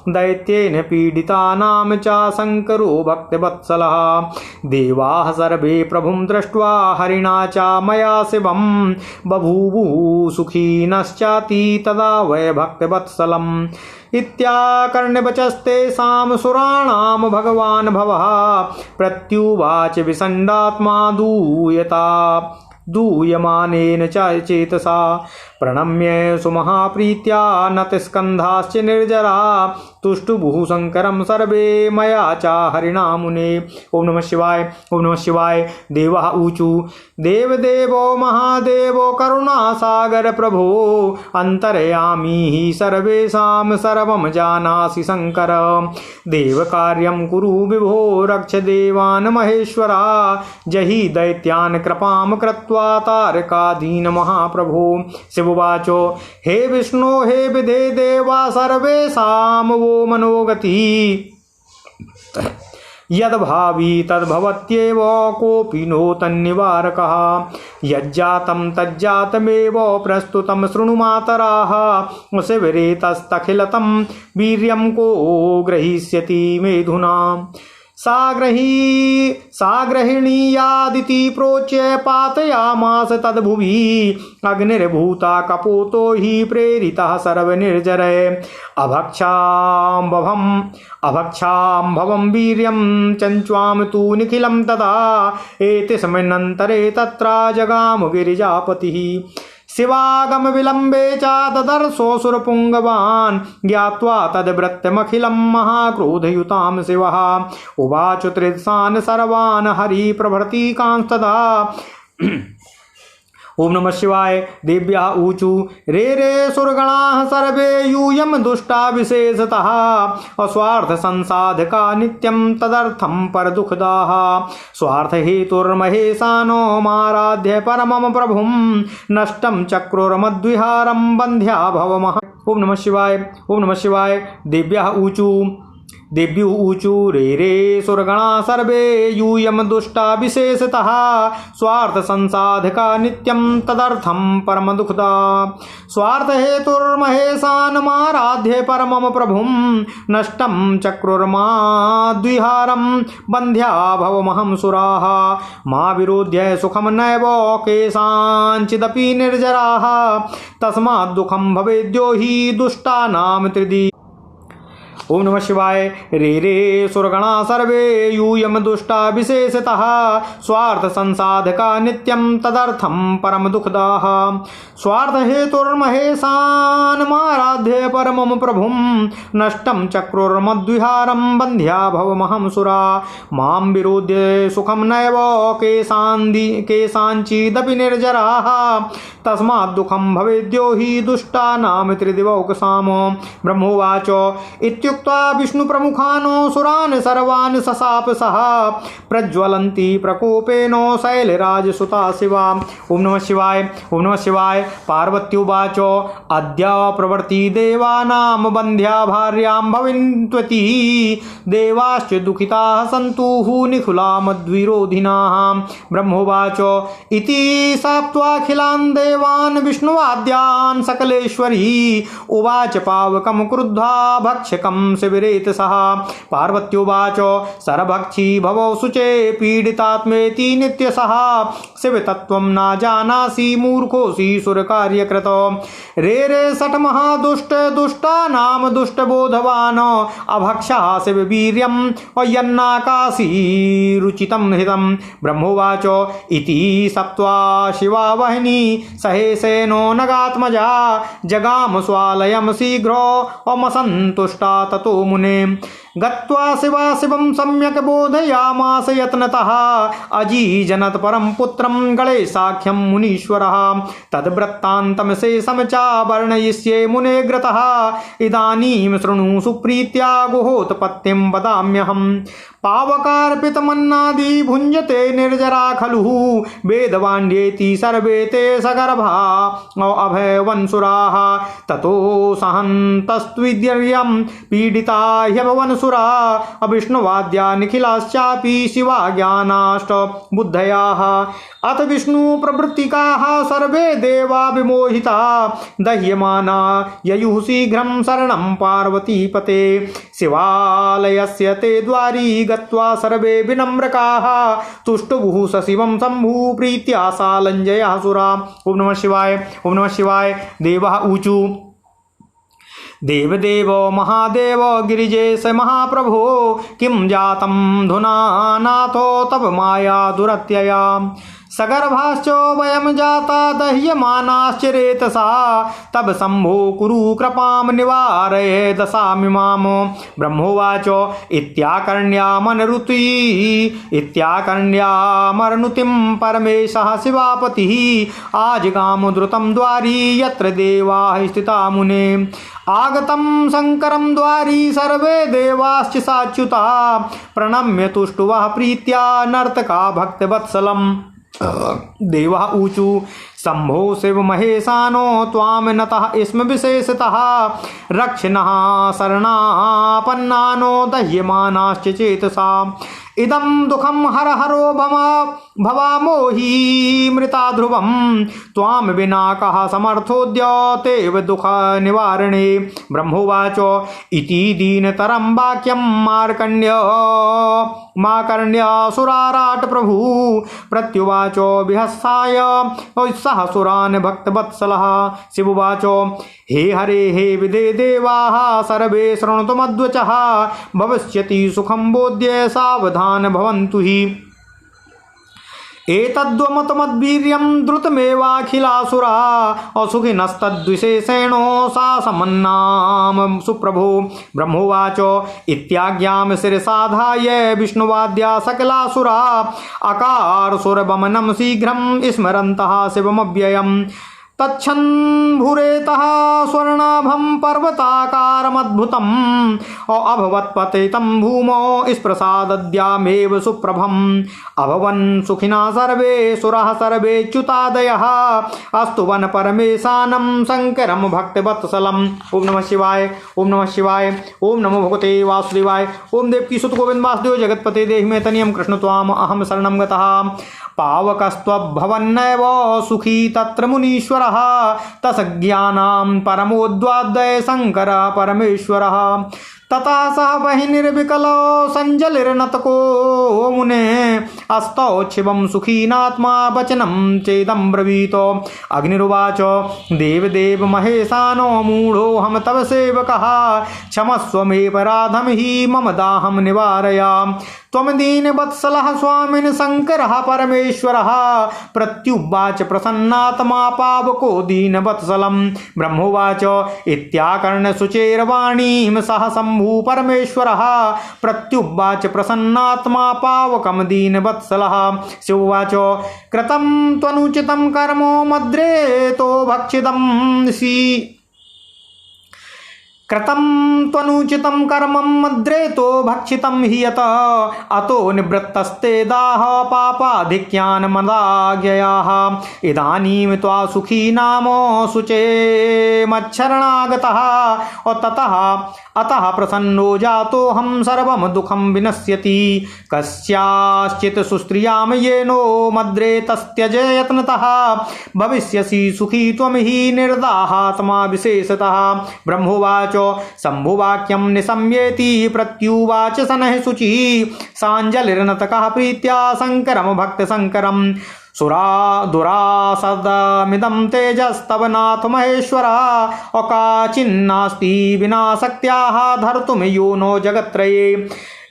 दैत्येन पीडितानां च शंकरो भक्तवत्सलः देवाः सर्वे प्रभुं दृष्ट्वा हरिणा च मया शिवं बभूवुः सुखिनश्चाति तदा वै भक्तवत्सलम् इत्याकर्ण्यवचस्तेषां सुराणां भगवान् भवः प्रत्युवाच विषण्डात्मा दूयमानेन च चेतसा प्रणम्य सुमहाप्रीत्या नतस्कन्धाश्च निर्जरा तुष्टुभुः शंकरं सर्वे मया च हरिणा मुने। ओम नमः शिवाय, ओम नमः शिवाय। देवः ऊचु देवदेवो महादेवो करुणासागर प्रभो अंतर्यामी हि सर्वेषां सर्वं जानासि शंकर देवकार्यं कुरु विभो रक्ष देवान् महेश्वरा जहि दैत्यान् कृपां कृत्वा तारकाधीन महाप्रभो। शिववाचो हे विष्णु हे विधे देवा सर्वेषां वो मनोगति यद्भावी तद्भवत्येव कोऽपि नो तन्निवारकः यज्जातं तज्जातमेव प्रस्तुतं शृणु मातराः शिविरे तस्तखिलतं वीर्यं को ग्रहीष्यति मेधुना साग्रहिणीयादिति प्रोच्य पातयामास तद्भुवि अग्निर्भूता कपोतो हि प्रेरितः सर्वनिर्जरे अभक्षां भवं वीर्यं चञ्च्वाम तु निखिलं तदा एतस्मिन्नन्तरे तत्र जगाम गिरिजापतिः शिवागम विलंबे च ददर्शोऽसुरपुङ्गवान् ज्ञात्वा तद्वृत्तमखिलं महाक्रोधयुतां शिवः उवाच त्रिदशान् सर्वान् हरिप्रभृतिकांस्तदा। ओम नमः शिवाय। देव्या ऊचु रे सुरगणाः सर्वे यूयं दुष्टा विशेषतः अस्वार्थ संसाधका नित्यं तदर्थं परदुःखदाः स्वार्थ हेतुर्महेशानो माराध्य परमं प्रभुं नष्टं चक्रोर्मद्विहारं बन्ध्या भवमः। ओम नमः शिवाय, ओम नमः शिवाय। देव्या ऊचु देव्यु ऊचु रे सुरगणा सर्वे यूयं दुष्टा विशेषतः स्वार्थ संसाधका नित्यं तदर्थं परम दुःखदा स्वार्थ हेतुर्महेशान् माराध्य परमं प्रभुं नष्टं चक्रुर्मा द्विहारं बन्ध्या भवमहं सुराः मा विरोध्य सुखं नैव केषाञ्चिदपि निर्जराः तस्मात् दुःखं भवेद्यो हि दुष्टानां त्रिदि। ओम नमः शिवाय। रे सुरगणा सर्वे यूयं दुष्टा विशेषतः स्वार्थ संसाधका नित्यं तदर्थं परम दुःखदाः स्वार्थ हेतुर्महेशान् माराध्य परमं प्रभुं नष्टं चक्रुर्मद्विहारं बन्ध्या भवमहं सुरा मां विरोध्य सुखं नैव केषाञ्चिदपि निर्जराः तस्मात् दुःखं भवेद्यो हि दुष्टानां त्रिदिवौकसामो। ब्रह्मोवाच इत्युक्त्वा विष्णु प्रमुखानो सुरान् सर्वान् सशाप सः प्रज्वलन्ति प्रकोपेन शैलराज सुता शिवा। ओम नमः शिवाय, ओम नमः शिवाय। पार्वत्युवाच अद्य प्रवर्ति देवानां बन्ध्या भार्यां भविन्त्वती देवाश्च दुःखिताः सन्तुः निखुला मद्विरोधिनाः। ब्रह्मोवाच इति सप्त्वाखिलान् देवान् विष्णुवाद्यान् सकलेश्वरी उवाच पावकं क्रुद्धा भक्षकं शिविरेत सः। पार्वत्युवाच सरभक्षी भवौ शुचे पीडितात्मेति नित्यसः शिवतत्त्वं न जानासि मूर्खोऽसि सुरकार्यकृत रे सठ महादुष्ट दुष्टानां दुष्टबोधवान् अभक्षः शिववीर्यं यन्नाकाशी रुचितं हितं। ब्रह्मोवाच इति सप्त्वा शिवा वहिनी सहेसेनो नगात्मजा जगाम स्वालयं शीघ्रो अमसन्तुष्टा ततो मुने गत्वा शिवा शिवं सम्यक् बोधयामास यत्नतः अजीजनत परं पुत्रं गणेशाख्यं मुनीश्वरः तद्वृत्तान्तं शेषं च वर्णयिष्ये मुने ग्रतः इदानीं शृणु सुप्रीत्या गुहोत्पत्तिं वदाम्यहम् पावकार्पितमन्नादि भुञ्जते निर्जरा खलु वेदवाण्येति सर्वे ते सगर्भा अभयवन्सुराः ततो सहन्तस्त्विद्यर्यं पीडिता ह्यभवन्सुरा अविष्णुवाद्या निखिलाश्चापि शिवाज्ञानाष्ट बुद्धयाः अथ विष्णु प्रवृत्तिकाः सर्वे देवा विमोहिता दह्यमाना ययुः शीघ्रं शरणं पार्वतीपते शिवालयस्य ते द्वारी गत्वा सर्वे विनम्रकाः तुष्टुभुः सशिवं शम्भु प्रीत्या सालञ्जयः सुरा। ओम नमः शिवाय। ओम नमः शिवाय। देवः ऊचु देवदेव महादेव गिरिजेश महाप्रभो किं जातं धुना नाथो तव माया दुरत्यया सगर्भाश्च वयं जाता दह्यमानाश्च रेतसा तब शम्भो कुरु कृपां निवारय दशामिमां ब्रह्मोवाच इत्याकर्ण्यामरनुतिं परमेशः शिवापतिः आजगाम द्रुतं द्वारी यत्र देवाः स्थिता मुने आगतं शङ्करं द्वारी सर्वे देवाश्च साच्युता प्रणम्य तुष्टुवः प्रीत्या नर्तका भक्तवत्सलम् देवः ऊचु शम्भो शिव महेशानो त्वां नतः स्म विशेषतः रक्षिणः शरणापन्नानो दह्यमानाश्च चेतसा इदं दुःखं हर हरो भवामो हि मृता ध्रुवं त्वां विना कः समर्थोऽद्य तेव दुःख निवारणे ब्रह्मोवाच इति दीनतरं वाक्यं माकर्ण्यसुराराट प्रभु प्रत्युवाच विहस्साय सह सुरान् भक्तवत्सलः शिववाच हे हरे हे विदे देवाः सर्वे शृणुतमद्वचः भविष्यति सुखं बोध्य सावधान भवन्तु हि एतद्वमतमद्वीर्यं द्रुतमेवाखिलासुरा असुखिनस्तद्विशेषेणो सा समन्नाम सुप्रभो ब्रह्मोवाच इत्याज्ञां शिरसाधाय विष्णुवाद्या सकलासुरा अकारसुरवमनं शीघ्रं स्मरन्तः शिवमव्ययम् तच्छन्भुरेतः स्वर्णाभं पर्वताकारमद्भुतम् अभवत्पतितं भूमौ स्प्रसादद्यामेव सुप्रभम् अभवन् सुखिना सर्वे सुराः सर्वे च्युतादयः अस्तुवन् परमेशानं शङ्करं भक्तवत्सलम्। ओम नमः शिवाय। ओम नमः शिवाय। ओम नमो भगवते वासुदेवाय। ओम देवकी सुत गोविंद वासुदेव जगत्पते देहि मे तनियं कृष्ण त्वाम अहं शरणं गतः पावकस्त्वभवन्नैव सुखी तत्र मुनीश्वरः तसज्ञानां परमोद्वाद्वय शङ्कर परमेश्वरः तथा सह बहिर्निर्विकलो सञ्जलिर्नतको मुने अस्तौ शिवं सुखीनात्मा वचनं चेदं ब्रवीतो अग्निरुवाच देवदेव महेशानो मूढोऽहं तव सेवकः क्षमस्व मे पराधं हि मम दाहं निवारय त्वं दीनवत्सलः स्वामिन् शङ्करः परमेश्वरः प्रत्युवाच प्रसन्नात्मा पावको दीनवत्सलं ब्रह्मोवाच इत्याकर्ण्यशुचेर्वाणीं सह शम्भु परमेश्वरः प्रत्युवाच प्रसन्नात्मा पावकं दीनवत्सलः शिववाच कृतं त्वनुचितं कर्म मद्रेतो भक्षितं कृतं त्वनुचितं कर्मं मद्रेतो भक्षितं हि यत अतो निवृत्तस्ते दाह पापाधिक्यान् मदाज्ञयाः इदानीं त्वा सुखी नाम शुचे मच्छरणागतः अतः प्रसन्नो जातोऽहं सर्वं दुःखं विनश्यति कस्याश्चित् सुस्त्रियां येनो मद्रेतस्त्यज यत्नतः भविष्यसि सुखी त्वं हि निर्दाहात्मा विशेषतः ब्रह्मोवाच शम्भुवाक्यं निशम्येति प्रत्युवाच शनैः शुचिः साञ्जलिर्नतकः प्रीत्या शङ्करं भक्तशङ्करम् दुरासदमिदं तेजस्तव नाथ महेश्वरा अकाचिन्नास्ति विना शक्त्याः धर्तुं यो नो जगत्त्रये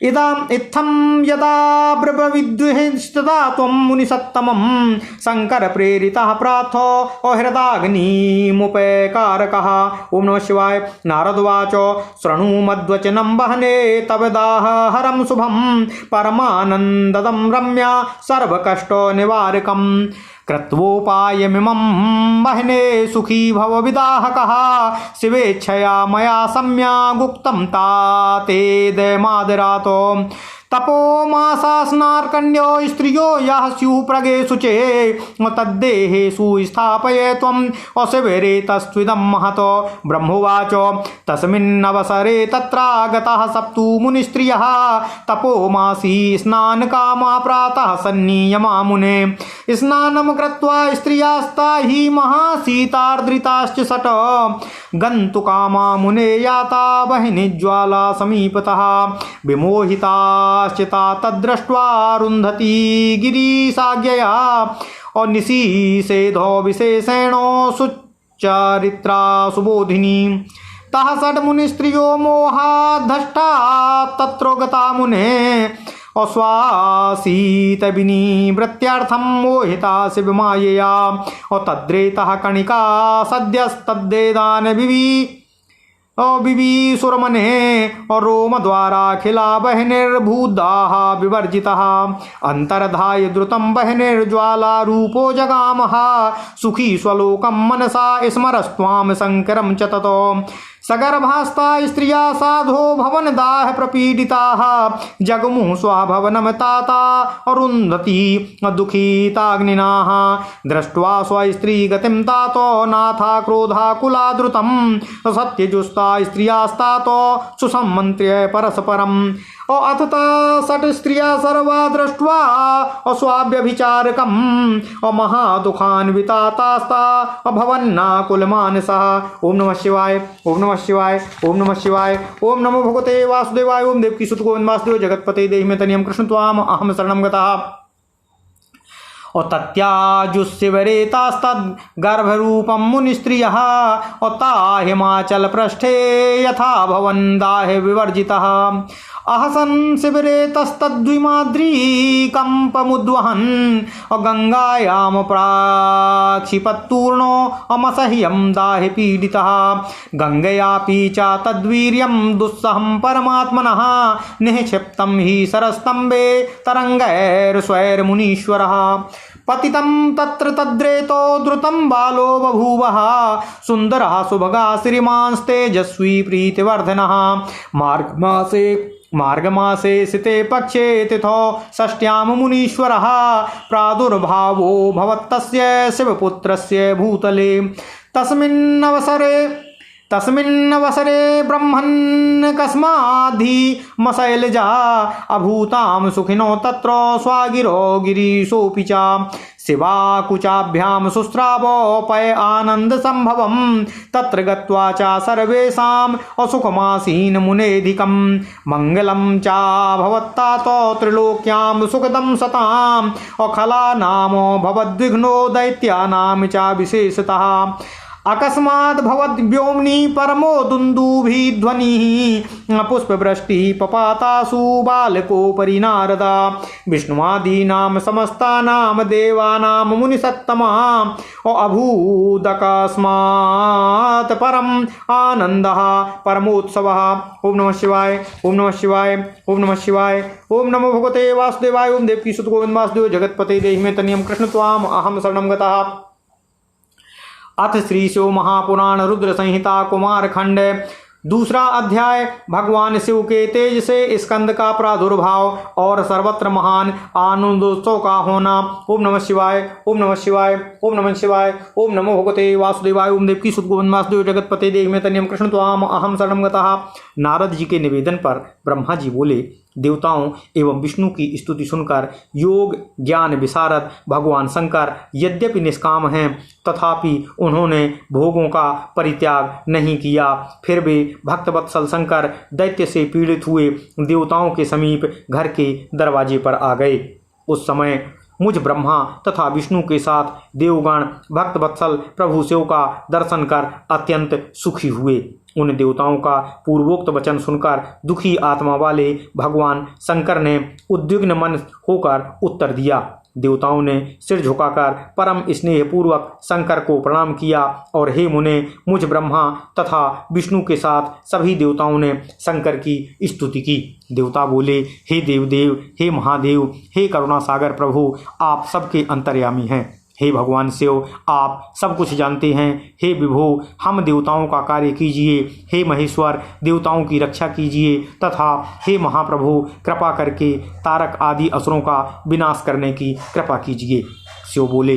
इत्थं यदा ब्रवीद्विस्तदा त्वं मुनिसत्तमं शंकर प्रेरितः प्रार्थो हृदाग्निमुपैकारकः। ओम नमः शिवाय। नारदवाच शृणु मद्वचनं वहने तवदाहरं शुभं परमानन्ददं रम्या सर्वकष्टो निवारकम् कृत्वोपायमिमं वहने सुखी भव विदाहकः शिवेच्छया मया सम्यगुक्तं ताते दयमादरातो तपोमासास्नार्कण्यो स्त्रियो यः स्युः प्रगे शुचे तद्देहेषु स्थापये त्वं अशिविरे तस्त्विदं महतो। ब्रह्मोवाच तस्मिन्नवसरे तत्रागतः सप्तु मुनिस्त्रियः तपोमासी स्नानकामा प्रातः सन्नीयमा मुने स्नानं कृत्वा स्त्रियास्ता हि महाशीतार्द्रिताश्च षट् गन्तुकामा मुने याता वह्निज्वाला समीपतः विमोहिताश्चिता तद्दृष्ट्वा रुन्धती गिरिसाज्ञया और निशीसेधो विशेषेणो सुचरित्रा सुबोधिनी तः षड्मुनिस्त्रियो मोहाद्धष्टा तत्रो गता मुने अस्वासीतविनिवृत्त्यर्थं मोहिता शिवमायया और तद्रेतः कणिका सद्यस्तद्देदान विवीसुरमने और रोम द्वारा खिला बहनिर्भूदाः विवर्जितः अंतर्धाय द्रुतं बहनिर्ज्वाला रूपो जगामः सुखी स्वलोकं मनसा स्मरस्त्वां शंकरं च ततो सगर्भास्ता स्त्रिया साधो भवनदाह प्रपीडिताः जगमुः स्वाभवनं ताता अरुन्धती दुःखिताग्निनाः दृष्ट्वा स्वस्त्रीगतिं तातो नाथा क्रोधाकुलाद्रुतं सत्यजुस्ता स्त्रियास्तातो सुसम्मन्त्र्य परस्परम् अथ षट् स्त्रिया सर्वा दृष्ट्वा अस्वाभ्यभिचारकम् महादुःखान्वितास्ता अभवन्नाकुलमानसः। ओम नमः शिवाय। ओम नमः शिवाय। ओम नमः शिवाय। ओम नमो भगवते वासुदेवाय। ओम देवकीसुत गोविन्द वासुदेव जगत्पते देहि मे तनियं कृष्ण त्वाम अहम शरणं गतः। और तत्याजुशिवरे तास्तद्गर्भरूपं मुनिस्त्रियः और ता हिमाचल पृष्ठे यथा भवन दाहे विवर्जितः अहसन् शिविरे तस्तद्विमाद्रीकम्पमुद्वहन् और गंगायां प्राक्षिपत्तूर्णो अमसह्यं दाहे पीडितः गंगयापि च तद्वीर्यं दुस्सहं परमात्मनः निक्षिप्तं हि सरस्तम्भे तरङ्गैर्स्वैर्मुनीश्वरः पतितं तत्र तद्रेतो द्रुतं बालो बभूवः सुन्दरः सुभगा श्रीमांस्तेजस्वी प्रीतिवर्धनः मार्गमासे सिते पक्षे तिथौ षष्ट्यां मुनीश्वरः प्रादुर्भावो भवत्तस्य शिवपुत्रस्य भूतले तस्मिन्नवसरे ब्रह्मन् कस्माद्धीमशैलजा अभूतां सुखिनो तत्र स्वागिरो गिरीशोऽपि च शिवाकुचाभ्यां शुस्रावोपय आनन्दसम्भवं तत्र गत्वा च सर्वेषाम् असुखमासीन मुनेधिकं मङ्गलं च भवत्तातो त्रिलोक्यां सुखदं सताम् अखलानामो भवद्विघ्नो दैत्यानां च विशेषतः अकस्मात् भवद्व्योम्नि परमो दुन्दुभिध्वनिः पुष्पवृष्टिः पपातासु बालकोपरि नारदा विष्णुवादीनां समस्तानां देवानां मुनिसत्तमः अभूदकस्मात् परम् आनन्दः परमोत्सवः। ओम नमः शिवाय। ओम नमः शिवाय। ओम नमः शिवाय। ओम नमो भगवते वासुदेवाय। ओम देवकीसुत गोविन्द वासुदेव जगत्पते देहि मे तनियं कृष्ण त्वाम अहम शरणं गतः। अथ श्री शिव महापुराण रुद्र संहिता कुमार खंड दूसरा अध्याय भगवान शिव के तेज से स्कंद का प्रादुर्भाव और सर्वत्र महान आनंदोत्सव का होना। ओम नमः शिवाय। ओम नमः शिवाय। ओम नमः शिवाय। ओम नमो भगवते वासुदेवाय। ओम देवकीसुत गोविन्द वासुदेव जगत्पते देहि मे तनियं कृष्ण त्वाम अहम शरणं गतः। नारद जी के निवेदन पर ब्रह्मा जी बोले, देवताओं एवं विष्णु की स्तुति सुनकर योग ज्ञान विशारद भगवान शंकर यद्यपि निष्काम हैं तथापि उन्होंने भोगों का परित्याग नहीं किया। फिर वे भक्तवत्सल शंकर दैत्य से पीड़ित हुए देवताओं के समीप घर के दरवाजे पर आ गए। उस समय मुझ ब्रह्मा तथा विष्णु के साथ देवगण भक्तवत्सल प्रभु शिव का दर्शन कर अत्यंत सुखी हुए। उन देवताओं का पूर्वोक्त वचन सुनकर दुखी आत्मा वाले भगवान शंकर ने उद्विग्न मन होकर उत्तर दिया। देवताओं ने सिर झुकाकर परम स्नेहपूर्वक शंकर को प्रणाम किया और हे मुने, मुझ ब्रह्मा तथा विष्णु के साथ सभी देवताओं ने शंकर की स्तुति की। देवता बोले, हे देवदेव, हे महादेव, हे करुणा सागर प्रभु, आप सबके अंतर्यामी हैं। हे भगवान शिव, आप सब कुछ जानते हैं। हे विभो, हम देवताओं का कार्य कीजिए। हे महेश्वर, देवताओं की रक्षा कीजिए तथा हे महाप्रभु, कृपा करके तारक आदि असुरों का विनाश करने की कृपा कीजिए। शिव बोले,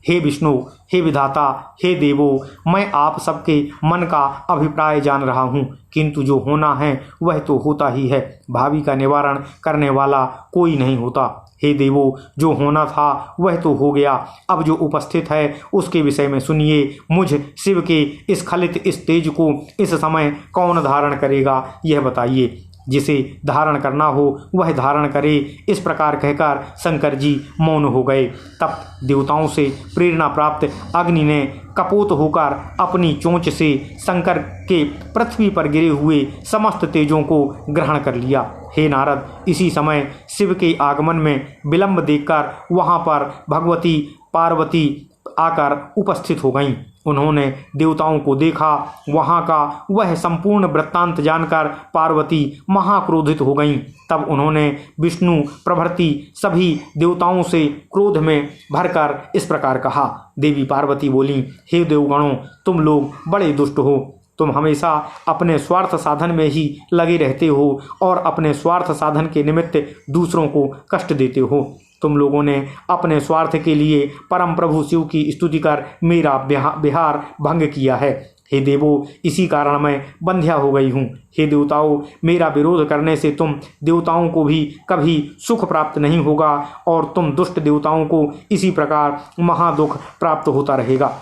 हे विष्णु, हे विधाता, हे देवो, मैं आप सबके मन का अभिप्राय जान रहा हूँ, किंतु जो होना है वह तो होता ही है। भावी का निवारण करने वाला कोई नहीं होता। हे देवो, जो होना था वह तो हो गया, अब जो उपस्थित है उसके विषय में सुनिए। मुझ शिव के इस स्खलित इस तेज को इस समय कौन धारण करेगा, यह बताइए। जिसे धारण करना हो वह धारण करे। इस प्रकार कहकर शंकर जी मौन हो गए। तब देवताओं से प्रेरणा प्राप्त अग्नि ने कपोत होकर अपनी चोंच से शंकर के पृथ्वी पर गिरे हुए समस्त तेजों को ग्रहण कर लिया। हे नारद, इसी समय शिव के आगमन में विलंब देखकर वहां पर भगवती पार्वती आकर उपस्थित हो गईं। उन्होंने देवताओं को देखा। वहां का वह संपूर्ण वृत्तांत जानकर पार्वती महाक्रोधित हो गईं। तब उन्होंने विष्णु प्रभृति सभी देवताओं से क्रोध में भरकर इस प्रकार कहा। देवी पार्वती बोली, हे देवगणों, तुम लोग बड़े दुष्ट हो। तुम हमेशा अपने स्वार्थ साधन में ही लगे रहते हो और अपने स्वार्थ साधन के निमित्त दूसरों को कष्ट देते हो। तुम लोगों ने अपने स्वार्थ के लिए परम प्रभु शिव की स्तुति कर मेरा विहार भंग किया है। हे देवो, इसी कारण मैं बंध्या हो गई हूँ। हे देवताओं, मेरा विरोध करने से तुम देवताओं को भी कभी सुख प्राप्त नहीं होगा और तुम दुष्ट देवताओं को इसी प्रकार महादुख प्राप्त होता रहेगा।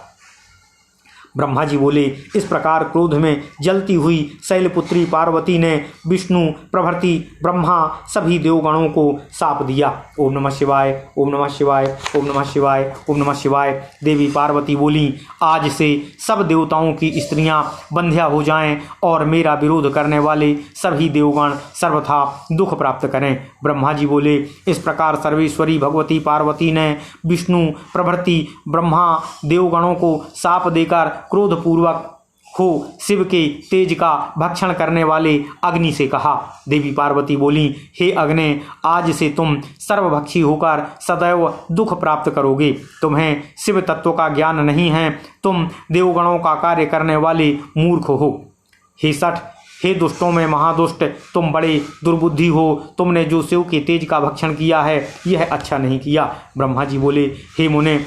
ब्रह्मा जी बोले, इस प्रकार क्रोध में जलती हुई शैलपुत्री पार्वती ने विष्णु प्रभृति ब्रह्मा सभी देवगणों को शाप दिया। ओम नमः शिवाय, ओम नमः शिवाय, ओम नमः शिवाय, ओम नमः शिवाय। देवी पार्वती बोली, आज से सब देवताओं की स्त्रियां बंध्या हो जाएं और मेरा विरोध करने वाले सभी देवगण सर्वथा दुख प्राप्त करें। ब्रह्मा जी बोले, इस प्रकार सर्वेश्वरी भगवती पार्वती ने विष्णु प्रभृति ब्रह्मा देवगणों को शाप देकर क्रोधपूर्वक हो शिव के तेज का भक्षण करने वाले अग्नि से कहा। देवी पार्वती बोली, हे अग्नि, आज से तुम सर्वभक्षी होकर सदैव दुख प्राप्त करोगे। तुम्हें शिव तत्व का ज्ञान नहीं है, तुम देवगणों का कार्य करने वाले मूर्ख हो। हे सठ, हे दुष्टों में महादुष्ट, तुम बड़े दुर्बुद्धि हो। तुमने जो शिव के तेज का भक्षण किया है यह अच्छा नहीं किया। ब्रह्मा जी बोले, हे मुने,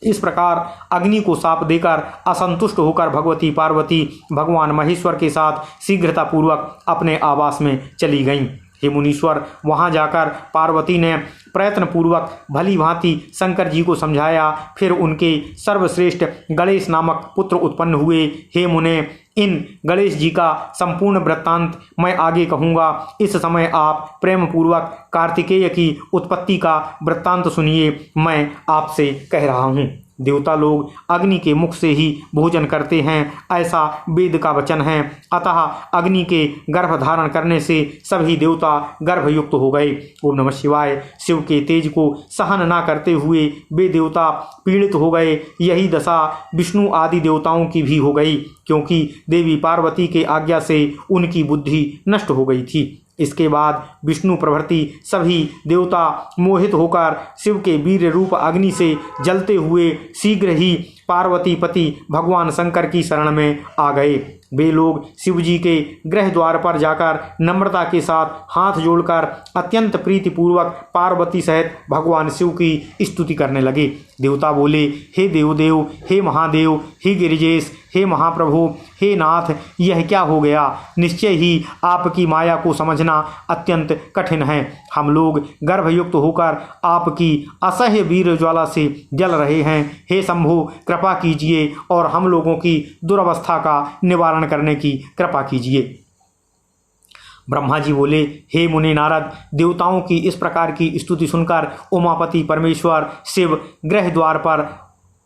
इस प्रकार अग्नि को शाप देकर असंतुष्ट होकर भगवती पार्वती भगवान महेश्वर के साथ शीघ्रतापूर्वक अपने आवास में चली गईं। हे मुनीश्वर, वहां जाकर पार्वती ने प्रयत्नपूर्वक भली भांति शंकर जी को समझाया। फिर उनके सर्वश्रेष्ठ गणेश नामक पुत्र उत्पन्न हुए। हे मुने, इन गणेश जी का संपूर्ण वृत्तांत मैं आगे कहूँगा। इस समय आप प्रेम पूर्वक कार्तिकेय की उत्पत्ति का वृत्तांत सुनिए। मैं आपसे कह रहा हूँ। देवता लोग अग्नि के मुख से ही भोजन करते हैं, ऐसा वेद का वचन है। अतः अग्नि के गर्भ धारण करने से सभी देवता गर्भयुक्त हो गए। ओम नमः शिवाय। शिव के तेज को सहन न करते हुए वे देवता पीड़ित हो गए। यही दशा विष्णु आदि देवताओं की भी हो गई, क्योंकि देवी पार्वती के आज्ञा से उनकी बुद्धि नष्ट हो गई थी। इसके बाद विष्णु प्रभृति सभी देवता मोहित होकर शिव के वीर रूप अग्नि से जलते हुए शीघ्र ही पार्वती पति भगवान शंकर की शरण में आ गए। वे लोग शिव जी के गृह द्वार पर जाकर नम्रता के साथ हाथ जोड़कर अत्यंत प्रीतिपूर्वक पार्वती सहित भगवान शिव की स्तुति करने लगे। देवता बोले, हे देवदेव, हे महादेव, हे गिरिजेश, हे महाप्रभु, हे नाथ, यह क्या हो गया? निश्चय ही आपकी माया को समझना अत्यंत कठिन है। हम लोग गर्भयुक्त होकर आपकी असह्य वीर ज्वाला से जल रहे हैं। हे शंभु, कृपा कीजिए और हम लोगों की दुर्अवस्था का निवारण करने की कृपा कीजिए। ब्रह्मा जी बोले, हे मुनि नारद, देवताओं की इस प्रकार की स्तुति सुनकर उमापति परमेश्वर शिव गृह द्वार पर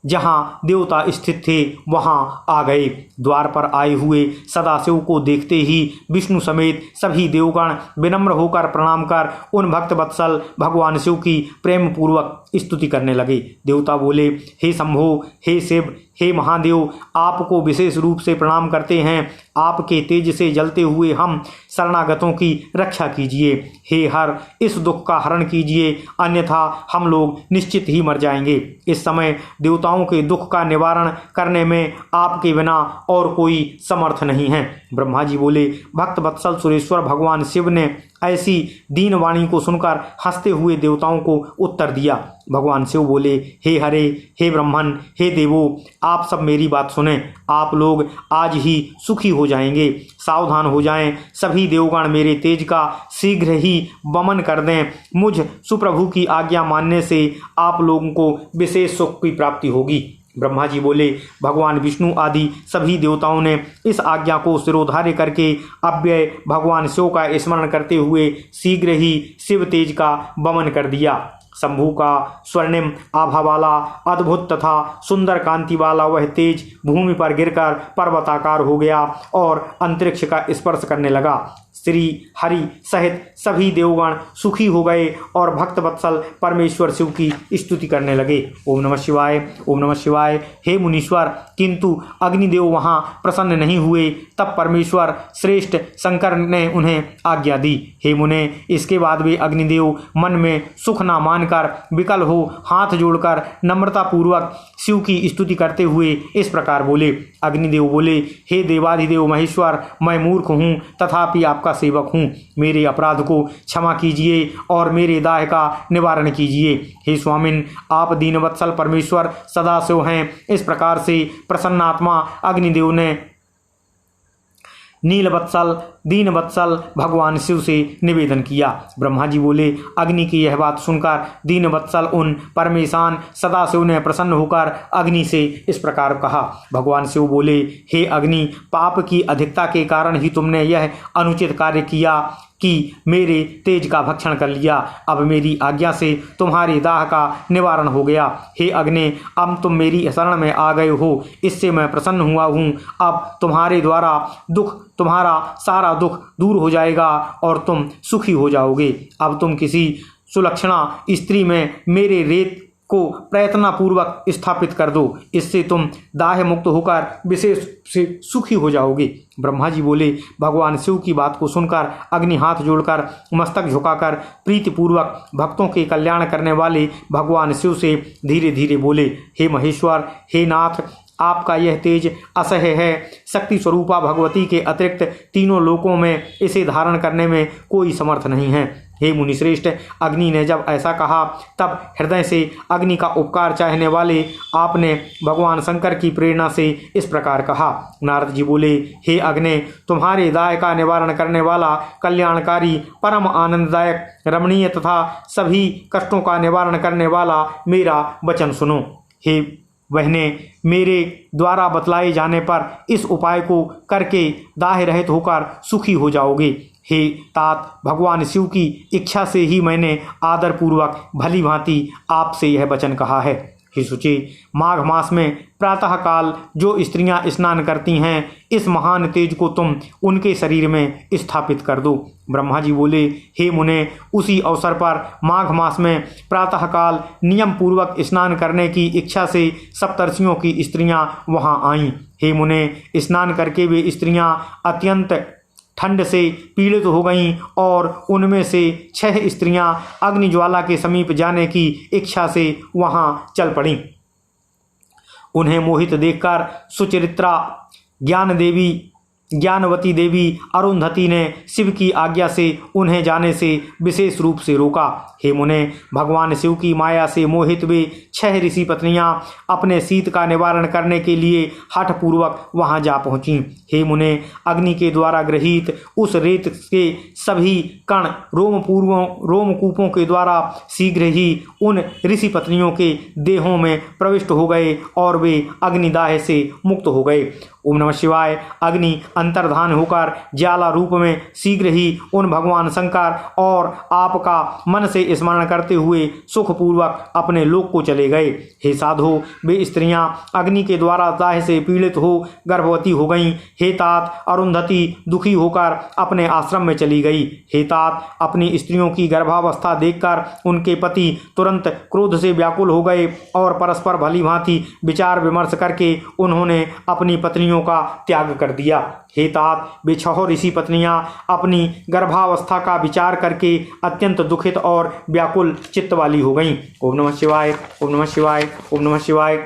जहाँ देवता स्थित थे वहाँ आ गए। द्वार पर आए हुए सदाशिव को देखते ही विष्णु समेत सभी देवगण विनम्र होकर प्रणाम कर उन भक्त वत्सल भगवान शिव की प्रेम पूर्वक स्तुति करने लगे। देवता बोले, हे शंभो, हे शिव, हे महादेव, आपको विशेष रूप से प्रणाम करते हैं। आपके तेज से जलते हुए हम शरणागतों की रक्षा कीजिए। हे हर, इस दुख का हरण कीजिए, अन्यथा हम लोग निश्चित ही मर जाएंगे। इस समय देवताओं के दुख का निवारण करने में आपके बिना और कोई समर्थ नहीं है। ब्रह्मा जी बोले, भक्त वत्सल सुरेश्वर भगवान शिव ने ऐसी दीन वाणी को सुनकर हंसते हुए देवताओं को उत्तर दिया। भगवान शिव बोले, हे हरे, हे ब्रह्मन, हे देवो, आप सब मेरी बात सुने। आप लोग आज ही सुखी हो जाएंगे। सावधान हो जाएं। सभी देवगण मेरे तेज का शीघ्र ही वमन कर दें। मुझ सुप्रभु की आज्ञा मानने से आप लोगों को विशेष सुख की प्राप्ति होगी। ब्रह्मा जी बोले, भगवान विष्णु आदि सभी देवताओं ने इस आज्ञा को सिरोधार्य करके अव्यय भगवान शिव का स्मरण करते हुए शीघ्र ही शिव तेज का वमन कर दिया। शंभु का स्वर्णिम आभा वाला अद्भुत तथा सुंदर कांति वाला वह तेज भूमि पर गिरकर पर्वताकार हो गया और अंतरिक्ष का स्पर्श करने लगा। श्री हरि सहित सभी देवगण सुखी हो गए और भक्त वत्सल परमेश्वर शिव की स्तुति करने लगे। ओम नमः शिवाय, ओम नमः शिवाय। हे मुनीश्वर, किंतु अग्निदेव वहाँ प्रसन्न नहीं हुए। तब परमेश्वर श्रेष्ठ शंकर ने उन्हें आज्ञा दी। हे मुने, इसके बाद वे अग्निदेव मन में सुख न मानकर विकल हो हाथ जोड़कर नम्रतापूर्वक शिव की स्तुति करते हुए इस प्रकार बोले। अग्निदेव बोले, हे देवाधिदेव महेश्वर, मैं मूर्ख हूँ तथापि आपका सेवक हूँ। मेरे अपराध को क्षमा कीजिए और मेरे दाह का निवारण कीजिए। हे स्वामिन, आप दीनवत्सल परमेश्वर सदाशिव हैं। इस प्रकार से प्रसन्नात्मा अग्निदेव ने नीलवत्सल दीनवत्सल भगवान शिव से निवेदन किया। ब्रह्मा जी बोले, अग्नि की यह बात सुनकर दीनवत्सल उन परमेशान सदाशिव ने प्रसन्न होकर अग्नि से इस प्रकार कहा। भगवान शिव बोले, हे अग्नि, पाप की अधिकता के कारण ही तुमने यह अनुचित कार्य किया कि मेरे तेज का भक्षण कर लिया। अब मेरी आज्ञा से तुम्हारे दाह का निवारण हो गया। हे अग्नि, अब तुम मेरी शरण में आ गए हो, इससे मैं प्रसन्न हुआ हूँ। अब तुम्हारे द्वारा तुम्हारा सारा दुख दूर हो जाएगा और तुम सुखी हो जाओगे। अब तुम किसी सुलक्षणा स्त्री में मेरे रेत को प्रयत्नपूर्वक स्थापित कर दो, इससे तुम दाह मुक्त होकर विशेष से सुखी हो जाओगे। ब्रह्मा जी बोले, भगवान शिव की बात को सुनकर अग्नि हाथ जोड़कर मस्तक झुकाकर प्रीतिपूर्वक भक्तों के कल्याण करने वाले भगवान शिव से धीरे धीरे बोले, हे महेश्वर, हे नाथ, आपका यह तेज असह्य है। शक्ति स्वरूपा भगवती के अतिरिक्त तीनों लोकों में इसे धारण करने में कोई समर्थ नहीं है। हे मुनिश्रेष्ठ, अग्नि ने जब ऐसा कहा तब हृदय से अग्नि का उपकार चाहने वाले आपने भगवान शंकर की प्रेरणा से इस प्रकार कहा। नारद जी बोले, हे अग्नि, तुम्हारे दाय का निवारण करने वाला कल्याणकारी परम आनंददायक रमणीय तथा सभी कष्टों का निवारण करने वाला मेरा वचन सुनो। हे बहने, मेरे द्वारा बतलाए जाने पर इस उपाय को करके दाह रहित होकर सुखी हो जाओगे। हे तात, भगवान शिव की इच्छा से ही मैंने आदरपूर्वक भली भांति आपसे यह वचन कहा है। हे शुचि, माघ मास में प्रातः काल जो स्त्रियां स्नान करती हैं, इस महान तेज को तुम उनके शरीर में स्थापित कर दो। ब्रह्मा जी बोले, हे मुने, उसी अवसर पर माघ मास में प्रातः काल नियम पूर्वक स्नान करने की इच्छा से सप्तर्षियों की स्त्रियां वहां आईं। हे मुने, स्नान करके वे स्त्रियां अत्यंत ठंड से पीड़ित हो गईं और उनमें से 6 स्त्रियां अग्निज्वाला के समीप जाने की इच्छा से वहां चल पड़ीं। उन्हें मोहित देखकर सुचरित्रा, ज्ञानवती देवी अरुंधति ने शिव की आज्ञा से उन्हें जाने से विशेष रूप से रोका। हे मुने, भगवान शिव की माया से मोहित वे 6 ऋषि पत्नियां अपने शीत का निवारण करने के लिए हठपूर्वक वहां जा पहुंची। हे मुने, अग्नि के द्वारा गृहीत उस रेत के सभी कण रोमकूपों के द्वारा शीघ्र ही उन ऋषि पत्नियों के देहों में प्रविष्ट हो गए और वे अग्निदाह से मुक्त हो गए। ओम नमः शिवाय। अग्नि अंतर्धान होकर ज्वाला रूप में शीघ्र ही उन भगवान शंकर और आपका मन से स्मरण करते हुए सुखपूर्वक अपने लोक को चले गए। हे साधु, वे स्त्रियां अग्नि के द्वारा दाह से पीड़ित हो गर्भवती हो गईं। हे तात, अरुंधति दुखी होकर अपने आश्रम में चली गई। हे तात, अपनी स्त्रियों की गर्भावस्था देखकर उनके पति तुरंत क्रोध से व्याकुल हो गए और परस्पर भली भांति विचार विमर्श करके उन्होंने अपनी पत्नियों का त्याग कर दिया। हे तात, वे 6 ऋषि पत्नियां अपनी गर्भावस्था का विचार करके अत्यंत दुखित और व्याकुल चित्त वाली हो गईं। ओम नमः शिवाय, ओम नमः शिवाय, ओम नमः शिवाय।